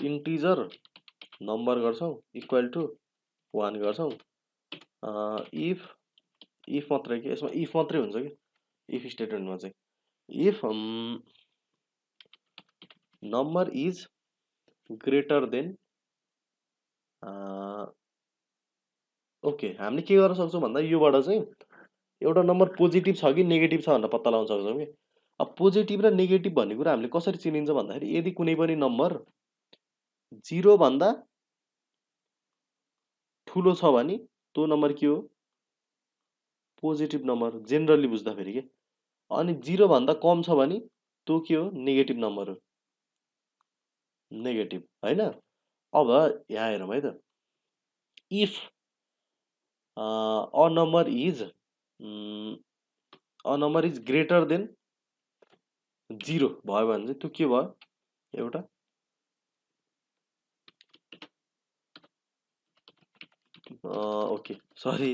इन्टिजर नम्बर गर्छौं इक्वल टु 1 गर्छौं इफ मात्रै के यसमा इफ मात्रै हुन्छ कि इफ स्टेटमेन्टमा चाहिँ if number is greater then okay हामीले के गर्न सक्छौं भन्दा योबाट चाहिँ एउटा नम्बर पोजिटिभ छ कि नेगेटिभ छ भनेर पत्ता लगाउन सक्छौं कि अब पोजिटिभ र नेगेटिभ भन्ने कुरा हामीले कसरी चिनिन्छ भन्दाखेरि यदि कुनै पनि नम्बर 0 भन्दा ठूलो छ भने त्यो नम्बर के हो पोजिटिभ नम्बर जेनरली बुझ्दा फेरि के अनि 0 भन्दा कम छ भने त्यो के हो नेगेटिभ नम्बर हो नेगेटिभ हैन अब यहाँ हेरौँ है त if a number is greater than 0 भयो भने चाहिँ त्यो के भयो एउटा ओके सरी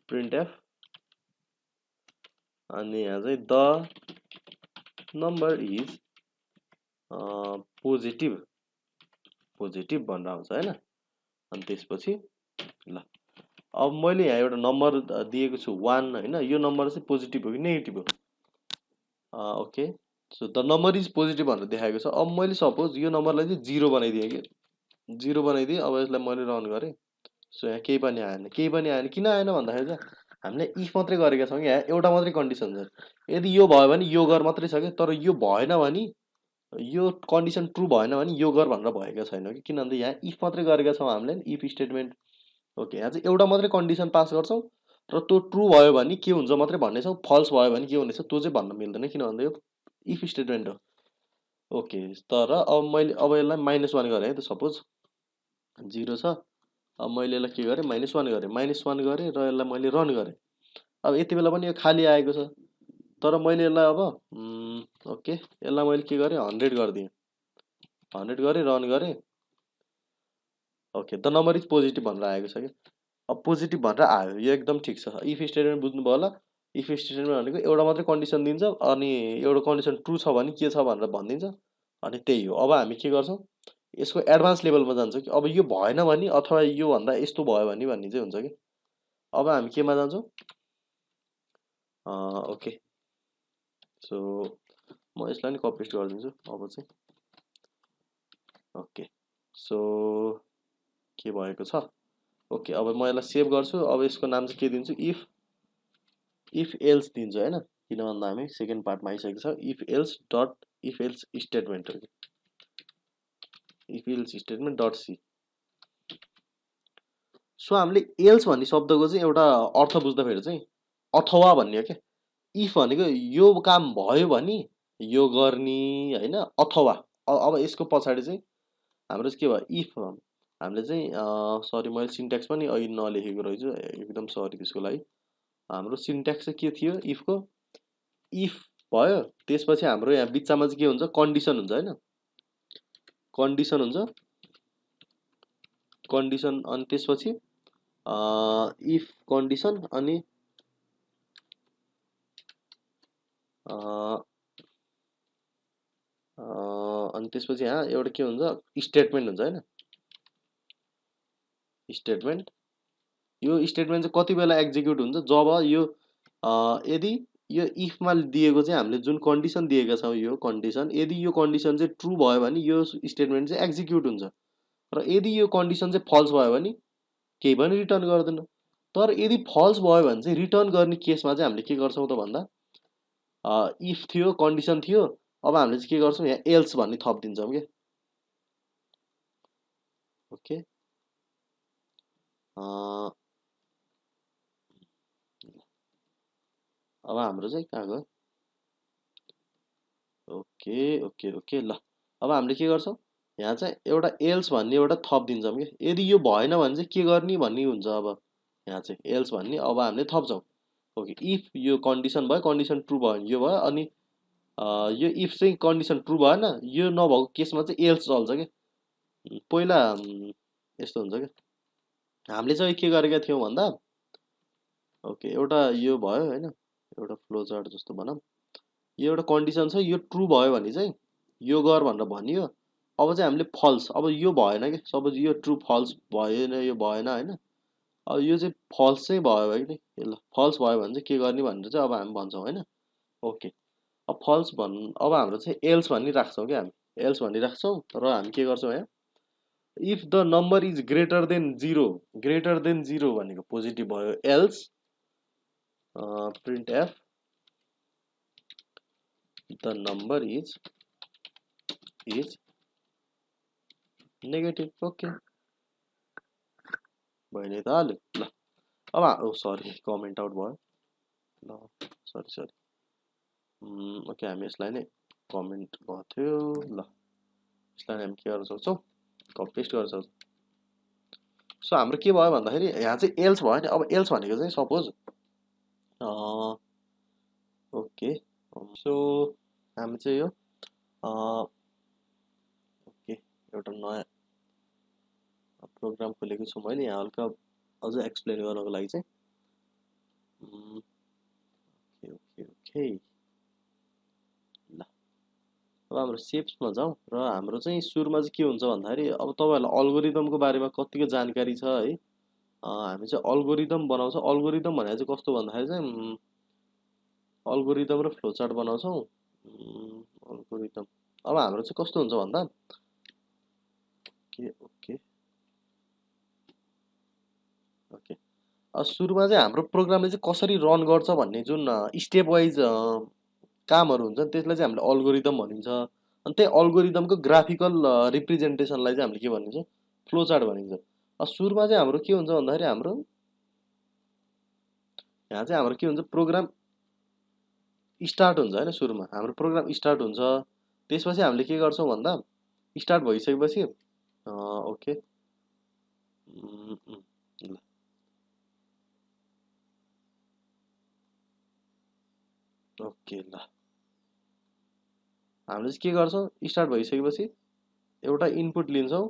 printf अनि यहाँ चाहिँ the number is पोजिटिभ भनेर आउँछ हैन अनि त्यसपछि ल अब मैले यहाँ एउटा नम्बर दिएको छु 1 हैन यो नम्बर चाहिँ पोजिटिभ हो कि नेगेटिभ हो okay so the number is positive भनेर देखाएको छ अब मैले सपोज यो नम्बरलाई चाहिँ 0 बनाइदिएँ कि 0 बनाइदिएँ अब यसलाई मैले रन गरेँ सो यहाँ केही पनि आएन किन आएन भन्दाखेरि चाहिँ हामीले इफ मात्रै गरेका छौँ कि यहाँ एउटा मात्रै कन्डिसन छ यदि यो भयो भने यो गर मात्रै छ कि तर यो भएन भने यो कन्डिसन ट्रु भएन भने यो गर भनेर भएको छैन कि किन भन्दा यहाँ इफ मात्रै गरेका छौँ हामीले इफ स्टेटमेन्ट ओके यहाँ चाहिँ एउटा मात्रै कन्डिसन पास गर्छौँ र त्यो ट्रु भयो भने के हुन्छ मात्रै भन्नेछौँ फल्स भयो भने के हुनेछ त्यो चाहिँ भन्न मिल्दैन किन भन्दा यो इफ स्टेटमेन्ट हो ओके तर अब मैले अब यसलाई -1 गरेँ है त सपोज 0 छ अब मैले यसलाई के गरेँ -1 गरेँ -1 गरेँ र यसलाई मैले रन गरेँ अब यति बेला पनि यो खाली आएको छ तर मैले यसलाई अब ओके यसलाई मैले के गरेँ 100 गरिदिएँ 100 गरेँ रन गरेँ okay the number is positive भनेर आएको छ कि अब पोजिटिभ भनेर आयो यो एकदम ठिक छ इफ स्टेटमेन्ट बुझ्नुभयो होला इफ स्टेटमेन्ट भनेको एउटा मात्रै कन्डिसन दिन्छ अनि एउटा कन्डिसन ट्रु छ भने के छ भनेर भनिदिन्छ अनि त्यही हो अब हामी के गर्छौँ यसको एडभान्स लेभलमा जान्छौँ कि अब यो भएन भने अथवा यो भन्दा यस्तो भयो भने भन्ने चाहिँ हुन्छ कि अब हामी केमा जान्छौँ ओके सो म यसलाई नि कपी पेस्ट गरिदिन्छु अब चाहिँ ओके सो के भएको छ ओके अब म यसलाई सेभ गर्छु अब यसको नाम चाहिँ के दिन्छु इफ एल्स दिन्छु हैन किन भन्दा हामी सेकेन्ड पार्टमा आइसकेको छ इफ एल्स स्टेटमेन्ट हो if else statement dot C so हामीले एल्स भन्ने शब्दको चाहिँ एउटा अर्थ बुझ्दाखेरि चाहिँ अथवा भन्ने हो क्या इफ भनेको यो काम भयो भने यो गर्ने हैन अथवा अब यसको पछाडि चाहिँ हाम्रो चाहिँ के भयो इफ हामीले चाहिँ सरी मैले सिन्ट्याक्स पनि अहिले नलेखेको रहेछु एकदम सरी त्यसको लागि हाम्रो सिन्ट्याक्स चाहिँ के थियो इफको इफ भयो त्यसपछि हाम्रो यहाँ बिचमा चाहिँ के हुन्छ कन्डिसन हुन्छ हैन कन्डिसन अनि त्यसपछि इफ कन्डिसन अनि त्यसपछि यहाँ एउटा के हुन्छ स्टेटमेन्ट हुन्छ हैन स्टेटमेन्ट यो स्टेटमेन्ट चाहिँ कति बेला एक्जिक्युट हुन्छ जब यो यदि यो इफमा दिएको चाहिँ हामीले जुन कन्डिसन दिएका छौँ यो कन्डिसन यदि यो कन्डिसन चाहिँ ट्रु भयो भने यो स्टेटमेन्ट चाहिँ एक्जिक्युट हुन्छ र यदि यो कन्डिसन चाहिँ फल्स भयो भने केही पनि रिटर्न गर्दैन तर यदि फल्स भयो भने चाहिँ रिटर्न गर्ने केसमा चाहिँ हामीले के गर्छौँ त भन्दा इफ थियो कन्डिसन थियो अब हामीले चाहिँ के गर्छौँ यहाँ एल्स भन्ने थपिदिन्छौँ के ओके अब हाम्रो चाहिँ कहाँ गयो ओके ओके ओके ल अब हामीले के गर्छौँ यहाँ चाहिँ एउटा एल्स भन्ने एउटा थप दिन्छौँ कि यदि यो भएन भने चाहिँ के गर्ने भन्ने हुन्छ अब यहाँ चाहिँ एल्स भन्ने अब हामीले थप्छौँ ओके इफ यो कन्डिसन भयो कन्डिसन ट्रु भयो भने यो भयो अनि यो इफ चाहिँ कन्डिसन ट्रु भएन यो नभएको केसमा चाहिँ एल्स चल्छ कि पहिला यस्तो हुन्छ कि हामीले चाहिँ के गरेका थियौँ भन्दा ओके एउटा यो भयो होइन एउटा फ्लो चार्ट जस्तो भनौँ यो एउटा कन्डिसन छ यो ट्रु भयो भने चाहिँ यो गर भनेर भनियो अब चाहिँ हामीले फल्स अब यो भएन कि सपोज यो ट्रु फल्स भएन यो भएन होइन अब यो चाहिँ फल्स चाहिँ भयो भने ल फल्स भयो भने चाहिँ के गर्ने भनेर चाहिँ अब हामी भन्छौँ होइन ओके अब फल्स अब हाम्रो चाहिँ एल्स भन्ने राख्छौँ क्या हामी एल्स भन्ने राख्छौँ र हामी के गर्छौँ यहाँ if the number is greater then zero भनेको पोजिटिभ भयो else print F the number is negative okay भयो नि त हाल्यो ल अब सरी कमेन्ट आउट भयो ल सरी ओके हामी यसलाई नै कमेन्ट भएको थियो ल यसलाई हामी के गर्न सक्छौँ कपी पेस्ट गर्न सक्छौँ सो हाम्रो के भयो भन्दाखेरि यहाँ चाहिँ एल्स भयो नि अब एल्स भनेको चाहिँ सपोज ओके सो हामी चाहिँ यो ओके एउटा नयाँ प्रोग्राम खोलेको छु मैले यहाँ हल्का अझ एक्सप्लेन गर्नको लागि चाहिँ ओके ओके ओके ल अब हाम्रो सेप्समा जाउँ र हाम्रो चाहिँ सुरुमा चाहिँ के हुन्छ भन्दाखेरि अब तपाईँहरूलाई अल्गोरिदमको बारेमा कतिको जानकारी छ है हामी चाहिँ अल्गोरिदम बनाउँछौँ अल्गोरिदम भनेको चाहिँ कस्तो भन्दाखेरि चाहिँ अल्गोरिदम र फ्लोचार्ट बनाउँछौँ अल्गोरिदम अब हाम्रो चाहिँ कस्तो हुन्छ भन्दा ओके ओके ओके सुरुमा चाहिँ हाम्रो प्रोग्रामले चाहिँ कसरी रन गर्छ भन्ने जुन स्टेप वाइज कामहरू हुन्छ त्यसलाई चाहिँ हामीले अल्गोरिदम भनिन्छ अनि त्यही अल्गोरिदमको ग्राफिकल रिप्रेजेन्टेसनलाई चाहिँ हामीले के भनिन्छ फ्लोचार्ट भनिन्छ सुरुमा चाहिँ हाम्रो के हुन्छ भन्दाखेरि हाम्रो यहाँ चाहिँ हाम्रो के हुन्छ प्रोग्राम स्टार्ट हुन्छ होइन सुरुमा हाम्रो प्रोग्राम स्टार्ट हुन्छ त्यसपछि हामीले के गर्छौँ भन्दा स्टार्ट भइसकेपछि ओके ल ओके ल हामीले चाहिँ के गर्छौँ स्टार्ट भइसकेपछि एउटा इनपुट लिन्छौँ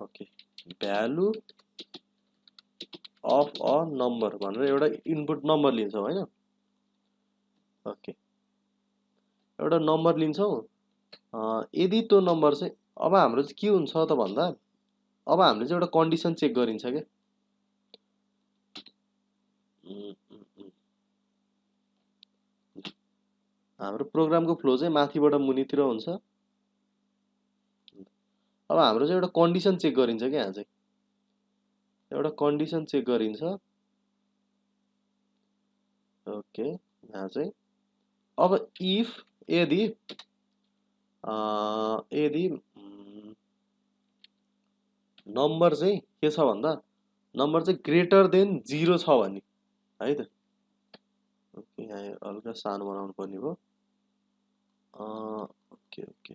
okay value of a number भनेर एउटा इनपुट नम्बर लिन्छौँ होइन ओके एउटा नम्बर लिन्छौँ यदि त्यो नम्बर चाहिँ अब हाम्रो चाहिँ के हुन्छ त भन्दा अब हामीले चाहिँ एउटा कन्डिसन चेक गरिन्छ क्या हाम्रो प्रोग्रामको फ्लो चाहिँ माथिबाट मुनितिर हुन्छ अब हाम्रो चाहिँ एउटा कन्डिसन चेक गरिन्छ क्या यहाँ चाहिँ एउटा कन्डिसन चेक गरिन्छ ओके यहाँ चाहिँ अब इफ यदि यदि नम्बर चाहिँ के छ भन्दा नम्बर चाहिँ ग्रेटर देन जिरो छ भने है त ओके यहाँ हल्का सानो बनाउनु पर्ने भयो ओके ओके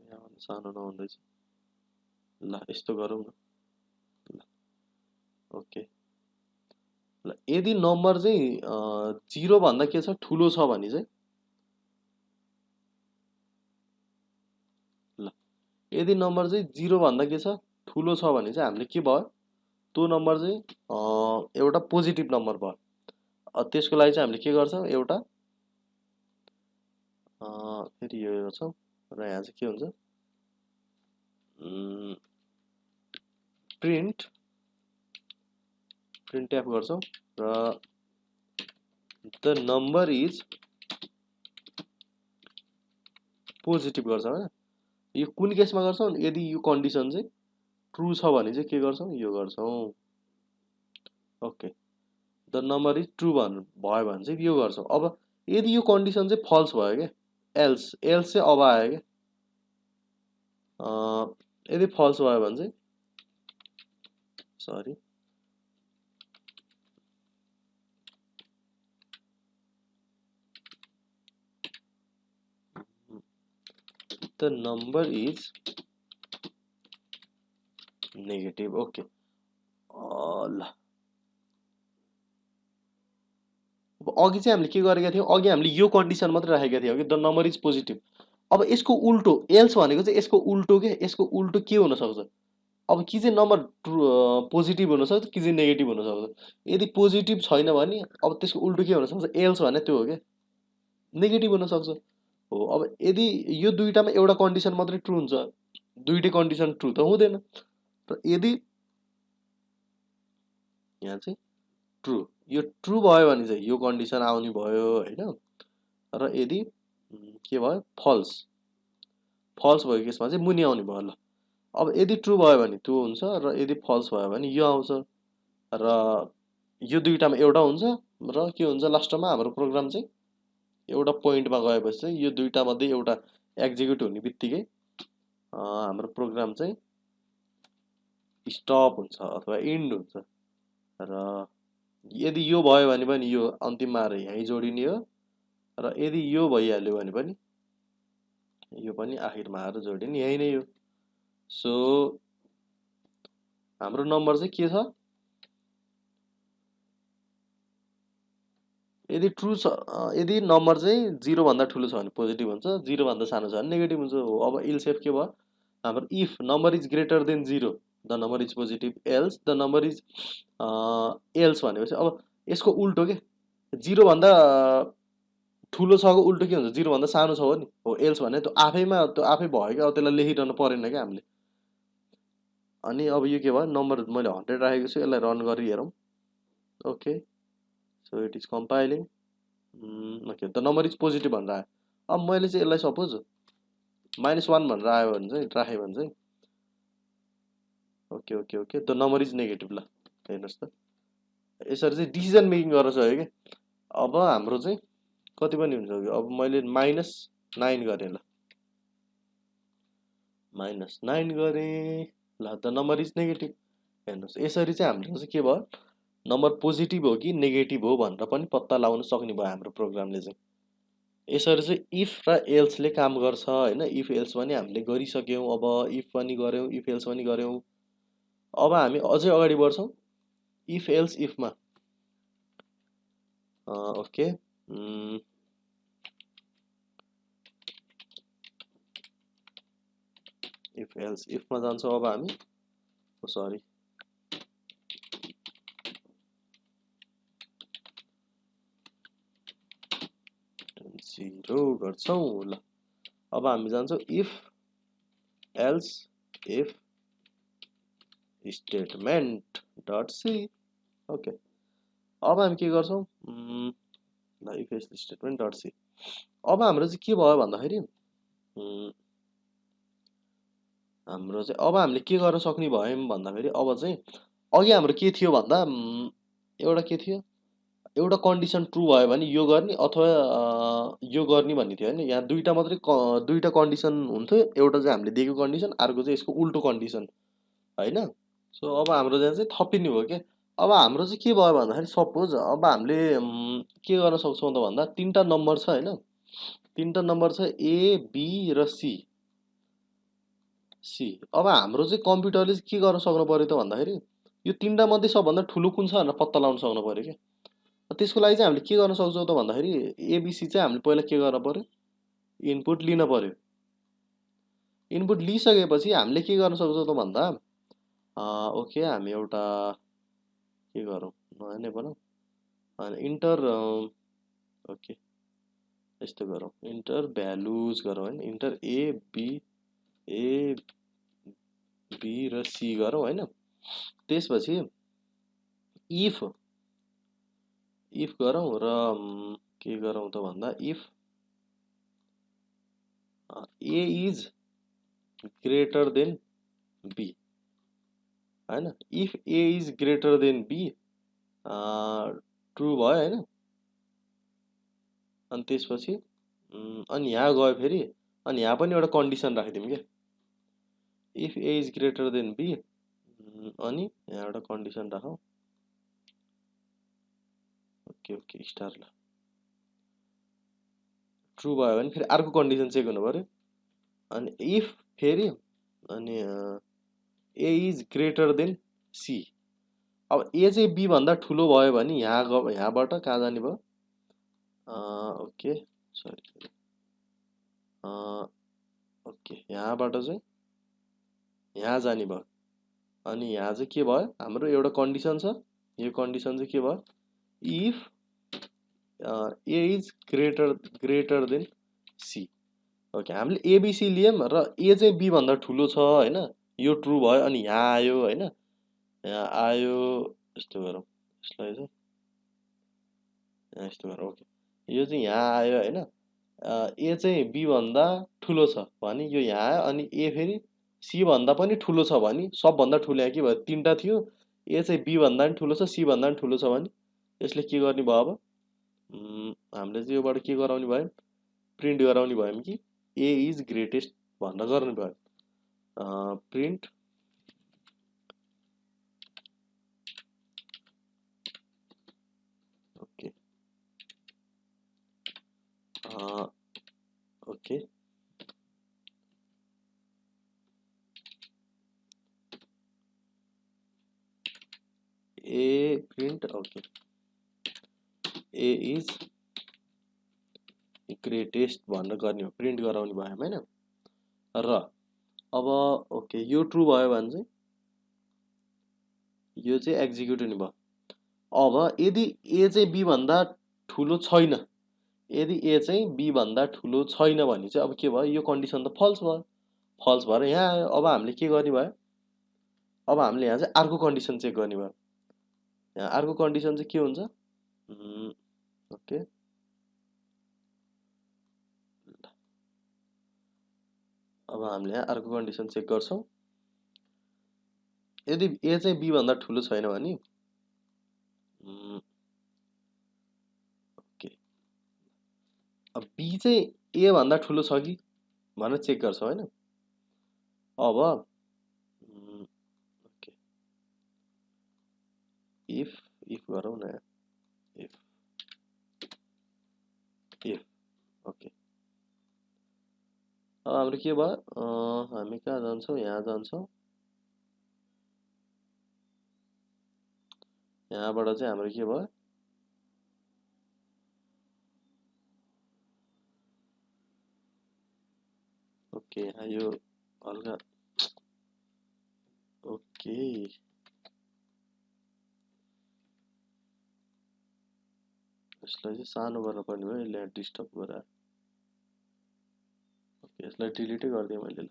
यहाँ सानो नहुँदैछ ल यस्तो गरौँ न ल ओके ल यदि नम्बर चाहिँ जिरो भन्दा के छ ठुलो छ भने चाहिँ ल यदि नम्बर चाहिँ जिरो भन्दा के छ ठुलो छ भने चाहिँ हामीले के भयो त्यो नम्बर चाहिँ एउटा पोजिटिभ नम्बर भयो त्यसको लागि चाहिँ हामीले के गर्छौँ एउटा फेरि यो गर्छौँ र यहाँ चाहिँ के हुन्छ प्रिन्ट एफ गर्छौँ र द नम्बर इज पोजिटिभ गर्छौँ होइन यो कुन केसमा गर्छौँ यदि यो कन्डिसन चाहिँ ट्रु छ भने चाहिँ के गर्छौँ यो गर्छौँ okay the number is true भयो भने चाहिँ यो गर्छौँ अब यदि यो कन्डिसन चाहिँ फल्स भयो क्या एल्स चाहिँ अब आयो क्या यदि फल्स भयो भने चाहिँ sorry the number is negative. Okay ल अघि चाहिँ हामीले के गरेका थियौँ, अघि हामीले यो कन्डिसन मात्रै राखेका थियौँ कि द नम्बर इज पोजिटिभ। अब यसको उल्टो एल्स भनेको चाहिँ यसको उल्टो के, यसको उल्टो के हुनसक्छ, अब कि चाहिँ नम्बर पोजिटिभ हुनसक्छ कि चाहिँ नेगेटिभ हुनसक्छ। यदि पोजिटिभ छैन भने अब त्यसको उल्टो के हुनसक्छ, एल्स भने त्यो हो क्या नेगेटिभ हुनसक्छ। हो अब यदि यो दुईटामा एउटा कन्डिसन मात्रै ट्रु हुन्छ, दुईटै कन्डिसन ट्रु त हुँदैन। र यदि यहाँ चाहिँ ट्रु, यो ट्रु भयो भने चाहिँ यो कन्डिसन आउने भयो होइन। र यदि के भयो फल्स, फल्स भयो केसमा चाहिँ मुनि आउने भयो। ल अब यदि ट्रु भयो भने त्यो हुन्छ र यदि फल्स भयो भने यो आउँछ। र यो दुईटामा एउटा हुन्छ र के हुन्छ लास्टमा हाम्रो प्रोग्राम चाहिँ एउटा पोइन्टमा गएपछि चाहिँ यो दुईटा मध्ये एउटा एक्जिक्युट हुने बित्तिकै हाम्रो प्रोग्राम चाहिँ स्टप हुन्छ अथवा इन्ड हुन्छ। र यदि यो भयो भने पनि यो अन्तिममा आएर यहीँ जोडिने हो, र यदि यो भइहाल्यो भने पनि यो पनि आखिरमा आएर जोडिने यही नै हो। सो हाम्रो नम्बर चाहिँ के छ, यदि ट्रु छ, यदि नम्बर चाहिँ 0 भन्दा ठुलो छ भने पोजिटिभ हुन्छ, 0 भन्दा सानो छ भने नेगेटिभ हुन्छ। हो अब इल्सेफ के भयो हाम्रो, if number is greater then 0 the number is positive, else the number is else भनेपछि अब यसको उल्टो के, 0 भन्दा ठुलो छको उल्टो के हुन्छ, 0 भन्दा सानो छ हो नि। हो एल्स भने त्यो आफैमा त्यो आफै भयो क्या, अब त्यसलाई लेखिरहनु परेन क्या हामीले। अनि अब यो के भयो, नम्बर मैले 100 राखेको छु, यसलाई रन गरी हेरौँ। Okay so it is compiling. Okay the number is positive भनेर आयो। अब मैले चाहिँ यसलाई सपोज -1 भनेर आयो भने चाहिँ राखेँ भने चाहिँ okay okay okay the number is negative. ल हेर्नुहोस् त यसरी चाहिँ डिसिजन मेकिङ गर्न सक्यो क्या। अब हाम्रो चाहिँ कति पनि हुन्छ, अब मैले -9 गरेँ। ल -9 गरेँ, ल द नम्बर इज नेगेटिभ। हेर्नुहोस् यसरी चाहिँ हाम्रो चाहिँ के भयो, नम्बर पोजिटिभ हो कि नेगेटिभ हो भनेर पनि पत्ता लगाउन सक्ने भयो हाम्रो प्रोग्रामले चाहिँ। यसरी चाहिँ इफ र एल्सले काम गर्छ होइन। इफ एल्स पनि हामीले गरिसक्यौँ, अब इफ पनि गऱ्यौँ, इफ एल्स पनि गऱ्यौँ। अब हामी अझै अगाडि बढ्छौँ इफ एल्स इफमा। ओके इफ एल्स इफमा जान्छौँ अब हामी, सरी 0 गर्छौँ। ल अब हामी जान्छौँ if else if statement dot C. Okay अब हामी के गर्छौँ, ल if else statement dot C. अब हाम्रो चाहिँ के भयो भन्दाखेरि हाम्रो चाहिँ अब हामीले के गर्न सक्ने भयौँ भन्दाखेरि, अब चाहिँ अघि हाम्रो के थियो भन्दा एउटा के थियो, एउटा कन्डिसन ट्रु भयो भने यो गर्ने अथवा यो गर्ने भन्ने थियो होइन। यहाँ दुईटा मात्रै दुईटा कन्डिसन हुन्थ्यो, एउटा चाहिँ हामीले दिएको कन्डिसन, अर्को चाहिँ यसको उल्टो कन्डिसन होइन। सो अब हाम्रो यहाँ चाहिँ थपिने भयो क्या। अब हाम्रो चाहिँ के भयो भन्दाखेरि सपोज अब हामीले के गर्न सक्छौँ त भन्दा, तिनवटा नम्बर छ होइन, तिनवटा नम्बर छ ए बी र सी। अब हाम्रो चाहिँ कम्प्युटरले चाहिँ के गर्न सक्नु पऱ्यो त भन्दाखेरि, यो तिनवटा मध्ये सबभन्दा ठुलो कुन छ भनेर पत्ता लगाउन सक्नु पऱ्यो क्या। त्यसको लागि चाहिँ हामीले के गर्न सक्छौँ त भन्दाखेरि, एबिसी चाहिँ हामीले पहिला के गर्न पऱ्यो, इनपुट लिन पऱ्यो। इनपुट लिइसकेपछि हामीले के गर्न सक्छौँ त भन्दा, ओके हामी एउटा के गरौँ, नयाँ नै बनाऊ, इन्टर ओके यस्तो गरौँ, इन्टर भ्यालुज गरौँ होइन, इन्टर ए बी र सी गरौँ होइन। त्यसपछि इफ गरौँ र के गरौँ त भन्दा, if A is greater than B होइन। If A is greater than B true भयो होइन। अनि त्यसपछि अनि यहाँ गयो फेरि, अनि यहाँ पनि एउटा कन्डिसन राखिदिउँ क्या, if A is greater than B, अनि यहाँ एउटा कन्डिसन राखौँ ओके ओके स्टार। ल ट्रु भयो भने फेरि अर्को कन्डिसन चेक हुनु पऱ्यो, अनि इफ फेरि अनि ए इज ग्रेटर देन सी। अब ए चाहिँ बी भन्दा ठुलो भयो भने यहाँबाट कहाँ जाने भयो? ओके सरी, ओके यहाँबाट चाहिँ यहाँ जाने भयो। अनि यहाँ चाहिँ के भयो? हाम्रो एउटा कन्डिसन छ, यो कन्डिसन चाहिँ के भयो? If A is greater than C. Okay, हामीले एबिसी लियौँ र ए चाहिँ बी भन्दा ठुलो छ होइन, यो ट्रु भयो। अनि यहाँ आयो होइन, यहाँ आयो, यस्तो गरौँ यसलाई चाहिँ, यहाँ यस्तो गरौँ। ओके, यो चाहिँ यहाँ आयो होइन, ए चाहिँ बी भन्दा ठुलो छ भने यो यहाँ आयो। अनि ए फेरि सी भन्दा पनि ठुलो छ भने, सबभन्दा ठुलो यहाँ के भयो? तिनवटा थियो, ए चाहिँ बी भन्दा पनि ठुलो छ, सी भन्दा पनि ठुलो छ भने यसले के गर्ने भयो? अब हामीले चाहिँ योबाट के गराउने भयो? प्रिन्ट गराउने भयौँ कि ए इज ग्रेटेस्ट भनेर गर्ने भयो। Print okay okay A print okay A is greatest भनेर गर्ने हो, प्रिन्ट गराउने भयो होइन। र अब ओके यो ट्रु भयो भने चाहिँ यो चाहिँ एक्जिक्युट हुने भयो। अब यदि ए चाहिँ बी भन्दा ठुलो छैन, यदि ए चाहिँ बी भन्दा ठुलो छैन भने चाहिँ अब के भयो? यो कन्डिसन त फल्स भयो, फल्स भएर यहाँ आयो। अब हामीले के गर्ने भयो? अब हामीले यहाँ चाहिँ अर्को कन्डिसन चेक गर्ने भयो। यहाँ अर्को कन्डिसन चाहिँ के हुन्छ? ओके अब हामीले यहाँ अर्को कन्डिसन चेक गर्छौँ। यदि ए चाहिँ बी भन्दा ठुलो छैन भने ओके, अब बी चाहिँ ए भन्दा ठुलो छ कि भनेर चेक गर्छौँ होइन। अब ओके इफ गरौँ न, इफ ओके अब हाम्रो के भयो? हामी कहाँ जान्छौँ? यहाँ जान्छौँ। यहाँबाट चाहिँ हाम्रो के भयो? ओके यहाँ यो हल्का ओके यसलाई चाहिँ सानो गर्न पर्ने भयो, यसले डिस्टर्ब गरायो। ओके यसलाई डिलिटै गरिदिएँ मैले।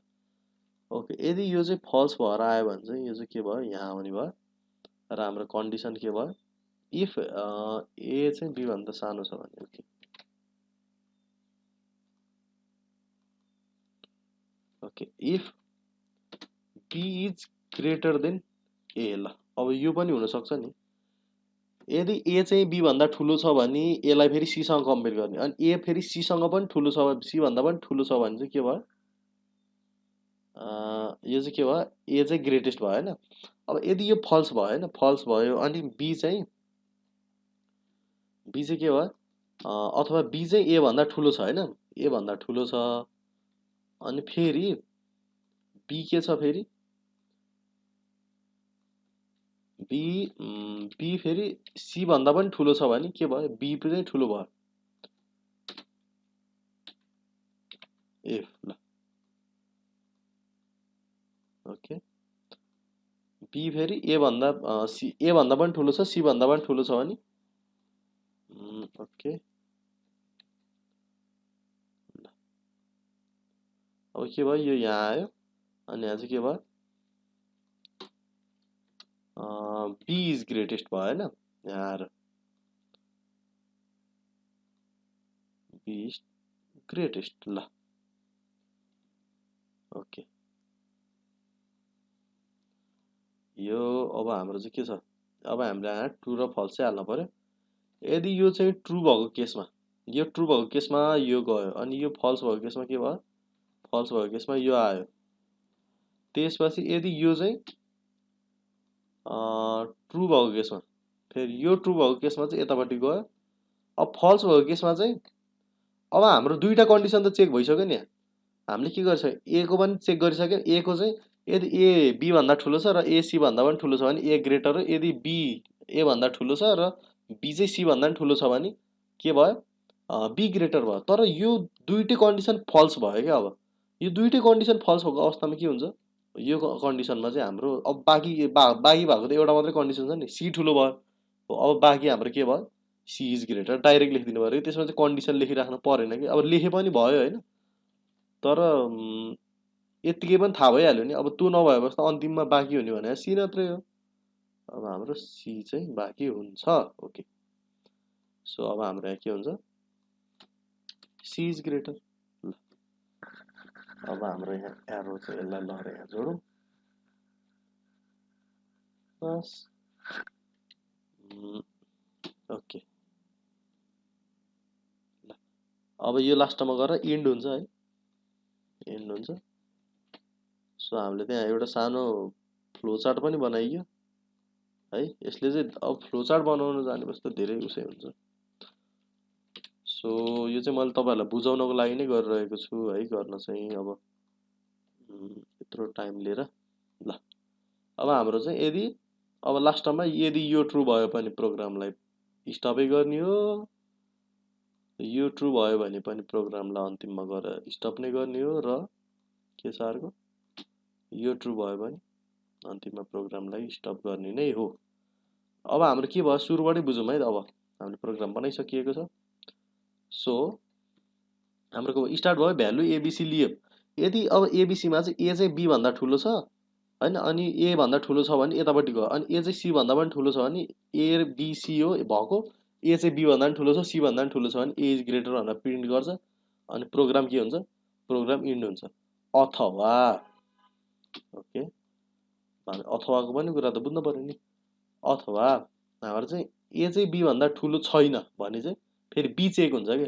ओके यदि यो चाहिँ फल्स भएर आयो भने चाहिँ यो चाहिँ के भयो? यहाँ आउने भयो। र हाम्रो कन्डिसन के भयो? इफ ए चाहिँ बी भन्दा सानो छ भने। Okay okay if B is greater than A. ल अब यो पनि हुनसक्छ नि, यदि ए चाहिँ बी भन्दा ठुलो छ भने एलाई फेरि सीसँग कम्पेयर गर्ने, अनि ए फेरि सीसँग पनि ठुलो छ, सी भन्दा पनि ठुलो छ भने चाहिँ के भयो? यो चाहिँ के भयो? ए चाहिँ ग्रेटेस्ट भयो होइन। अब यदि यो फल्स भयो होइन, फल्स भयो अनि बी चाहिँ के भयो? अथवा बी चाहिँ ए भन्दा ठुलो छ होइन, ए भन्दा ठुलो छ। अनि फेरि बी के छ? फेरि बी फेरि सी भन्दा पनि ठुलो छ भने के भयो? बी पनि ठुलो भयो। एफ ल ओके बी फेरि ए भन्दा पनि ठुलो छ, सी भन्दा पनि ठुलो छ भने ओके अब के भयो? यो यहाँ आयो अनि यहाँ चाहिँ के भयो? बी इज ग्रेटेस्ट भयो होइन। यहाँ आएर बी इज ग्रेटेस्ट। ल ओके यो अब हाम्रो चाहिँ के छ? अब हामीले यहाँ ट्रु र फल्स चाहिँ हाल्नु पर्यो। यदि यो चाहिँ ट्रु भएको केसमा, यो ट्रु भएको केसमा यो गयो, अनि यो फल्स भएको केसमा के भयो? फल्स भएको केसमा यो आयो। त्यसपछि यदि यो चाहिँ ट्रु भएको केसमा, फेरि यो ट्रु भएको केसमा चाहिँ यतापट्टि गयो। अब फल्स भएको केसमा चाहिँ अब हाम्रो दुईवटा कन्डिसन त चेक भइसक्यो नि। हामीले के गरिसक्यो, ए को पनि चेक गरिसक्यो। ए को चाहिँ यदि ए बी भन्दा ठुलो छ र ए सी भन्दा पनि ठुलो छ भने ए ग्रेटर हो, यदि बी ए भन्दा ठुलो छ र बी चाहिँ सी भन्दा पनि ठुलो छ भने के भयो, बी ग्रेटर भयो। तर यो दुईटै कन्डिसन फल्स भयो क्या। अब यो दुईटै कन्डिसन फल्स भएको अवस्थामा के हुन्छ, यो कन्डिसनमा चाहिँ हाम्रो अब बाँकी भएको त एउटा मात्रै कन्डिसन छ नि, सी ठुलो भयो। अब बाँकी हाम्रो के भयो, सी इज ग्रेटर डाइरेक्ट लेखिदिनु पऱ्यो। त्यसमा चाहिँ कन्डिसन लेखिराख्नु परेन कि, अब लेखे पनि भयो होइन। तर यत्तिकै पनि थाहा भइहाल्यो नि। अब त्यो नभएपछि त अन्तिममा बाँकी हुने भने सी मात्रै हो। अब हाम्रो सी चाहिँ बाँकी हुन्छ। ओके, सो अब हाम्रो यहाँ के हुन्छ, सी इज ग्रेटर। अब हाम्रो यहाँ एरो चाहिँ यसलाई लहर यहाँ जोडौँ बस। ओके, अब यो लास्टमा गएर इन्ड हुन्छ है, इन्ड हुन्छ। सो हामीले त्यहाँ एउटा सानो फ्लो चार्ट पनि बनाइयो है। यसले चाहिँ अब फ्लो चार्ट बनाउन जानेपछि त धेरै उसै हुन्छ। सो यो चाहिँ मैले तपाईँहरूलाई बुझाउनको लागि नै गरिरहेको छु है, गर्न चाहिँ अब यत्रो टाइम लिएर। ल अब हाम्रो चाहिँ यदि अब लास्टमा यदि यो ट्रु भयो भने प्रोग्रामलाई स्टपै गर्ने हो, यो ट्रु भयो भने पनि प्रोग्रामलाई अन्तिममा गएर स्टप नै गर्ने हो, र के छ अर्को, यो ट्रु भयो भने अन्तिममा प्रोग्रामलाई स्टप गर्ने नै हो। अब हाम्रो के भयो, सुरुबाटै बुझौँ है। अब हामीले प्रोग्राम बनाइसकिएको छ। सो हाम्रो स्टार्ट भयो, भ्यालु एबिसी लियो। यदि अब एबिसीमा चाहिँ ए चाहिँ बी भन्दा ठुलो छ होइन, अनि ए भन्दा ठुलो छ भने यतापट्टि गयो, अनि ए चाहिँ सी भन्दा पनि ठुलो छ भने ए बिसी हो भएको, ए चाहिँ बी भन्दा पनि ठुलो छ, सी भन्दा पनि ठुलो छ भने ए इज ग्रेटर भनेर प्रिन्ट गर्छ। अनि प्रोग्राम के हुन्छ, प्रोग्राम इन्ड हुन्छ। अथवा ओके, अथवाको पनि कुरा त बुझ्नु पर्यो नि। अथवा हाम्रो चाहिँ ए चाहिँ बी भन्दा ठुलो छैन भने चाहिँ फेरि बी चेक हुन्छ कि,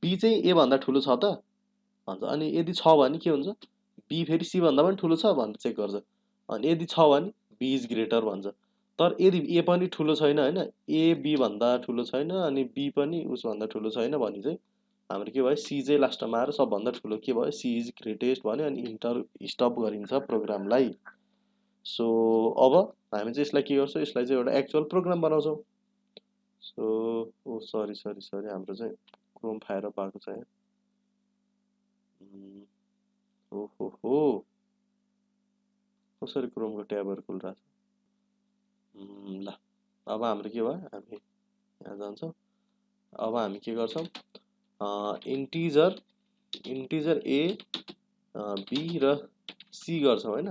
बी चाहिँ ए भन्दा ठुलो छ त भन्छ। अनि यदि छ भने के हुन्छ, बी फेरि सी भन्दा पनि ठुलो छ भनेर चेक गर्छ। अनि यदि छ भने बी इज ग्रेटर भन्छ। तर यदि ए पनि ठुलो छैन होइन, ए बी भन्दा ठुलो छैन अनि बी पनि उसभन्दा ठुलो छैन भने चाहिँ हाम्रो के भयो, सी चाहिँ लास्टमा आएर सबभन्दा ठुलो के भयो, सी इज ग्रेटेस्ट भन्यो। अनि इन्टर स्टप गरिन्छ प्रोग्रामलाई। सो अब हामी चाहिँ यसलाई के गर्छौँ, यसलाई चाहिँ एउटा एक्चुअल प्रोग्राम बनाउँछौँ। सो ओ सरी सरी सरी, हाम्रो चाहिँ क्रोम फायर अप भएको छ यहाँ। ओहो, कसरी क्रोमको ट्याबहरू खुलिरहेको छ। ल अब हाम्रो के भयो, हामी यहाँ जान्छौँ। अब हामी के गर्छौँ, इन्टिजर ए बी र सी गर्छौँ होइन।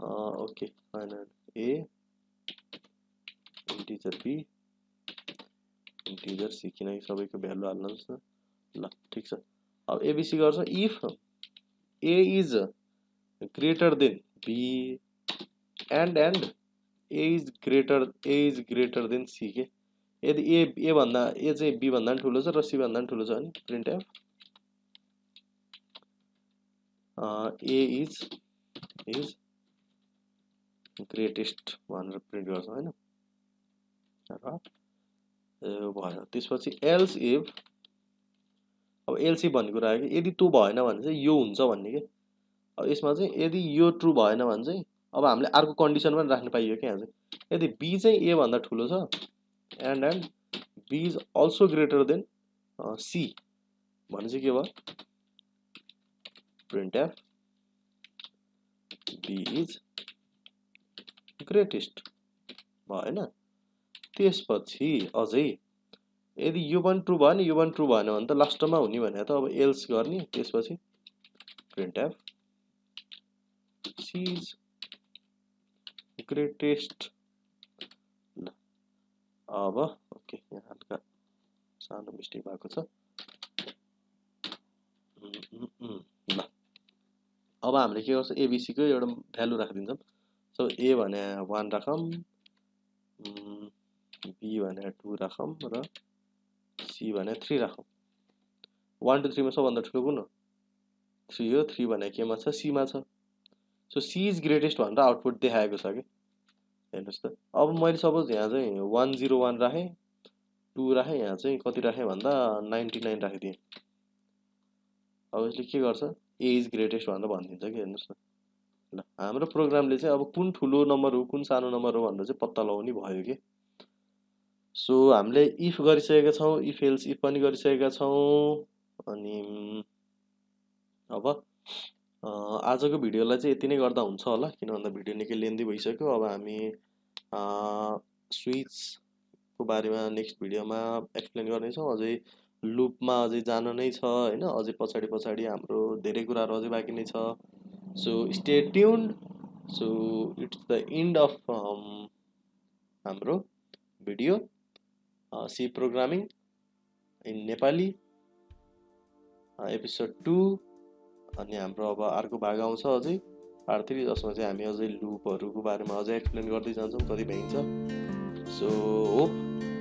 Okay fine, A integer B integer C, किनकि सबैको भ्यालु हाल्नुहोस् न। ल ठिक छ। अब एबिसी गर्छौँ, if A is greater than B and A is greater than C के। यदि ए भन्दा ए चाहिँ बी भन्दा पनि ठुलो छ र सी भन्दा पनि ठुलो छ भने print F A is greatest भनेर प्रिन्ट गर्छ होइन। भयो। त्यसपछि एल्स इफ, अब एल्स इफ भन्ने कुरा आयो कि यदि त्यो भएन भने चाहिँ यो हुन्छ भन्ने के। अब यसमा चाहिँ यदि यो ट्रु भएन भने चाहिँ अब हामीले अर्को कन्डिसन पनि राख्नु पाइयो क्या। यहाँ चाहिँ यदि बी चाहिँ ए भन्दा ठुलो छ and B is also greater than C भने चाहिँ के भयो, printf B is greatest भयो होइन। त्यसपछि अझै यदि यो पनि ट्रु भयो नि यो पनि ट्रु भएन भने त लास्टमा हुने भने त अब एल्स गर्ने। त्यसपछि printf C is greatest. ल अब ओके, यहाँ हल्का सानो मिस्टेक भएको छ। ल अब हामीले के गर्छ, एबिसीको एउटा भ्यालु राखिदिन्छौँ। सो ए भने 1 राखौँ, बी भने 2 राखौँ र सी भने 3 राखौँ। 1 to 3 मा सबभन्दा ठुलो कुन हो, 3 हो। 3 भने केमा छ, सीमा छ। सो सी इज ग्रेटेस्ट भनेर आउटपुट देखाएको छ कि, हेर्नुहोस् त। अब मैले सपोज यहाँ चाहिँ 101 राखेँ, 2 राखेँ, यहाँ चाहिँ कति राखेँ भन्दा 99 राखिदिएँ। अब यसले के गर्छ, ए इज ग्रेटेस्ट भनेर भनिदिन्छ कि हेर्नुहोस् न। ल हाम्रो प्रोग्रामले चाहिँ अब कुन ठुलो नम्बर हो कुन सानो नम्बर हो भनेर चाहिँ पत्ता लगाउने भयो कि। सो हामीले इफ गरिसकेका छौँ, इफ एल्स इफ पनि गरिसकेका छौँ। अनि अब आजको भिडियोलाई चाहिँ यति नै गर्दा हुन्छ होला, किन भन्दा भिडियो निकै लेन्दी भइसक्यो। अब हामी स्विचको बारेमा नेक्स्ट भिडियोमा एक्सप्लेन गर्नेछौँ। अझै लुपमा अझै जान नै छ होइन, अझै पछाडि पछाडि हाम्रो धेरै कुराहरू अझै बाँकी नै छ। So stay tuned. So it's the end of हाम्रो video C programming in Nepali episode 2। अनि हाम्रो अब अर्को भाग आउँछ अझै पार्ट 3, जसमा चाहिँ हामी अझै लुपहरूको बारेमा अझै एक्सप्लेन गर्दै जान्छौँ कति भइन्छ। So hope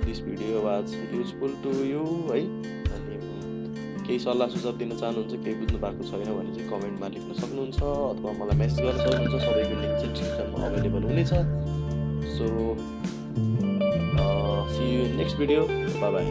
this video was useful to you है। अनि केही सल्लाह सुझाव दिन चाहनुहुन्छ, केही बुझ्नु भएको छैन भने चाहिँ कमेन्टमा लेख्न सक्नुहुन्छ अथवा मलाई मेसेज गर्न सक्नुहुन्छ। सबैको लिङ्क चाहिँ डिस्क्रिप्सनमा अभाइलेबल हुनेछ। So see you in next video. Bye by.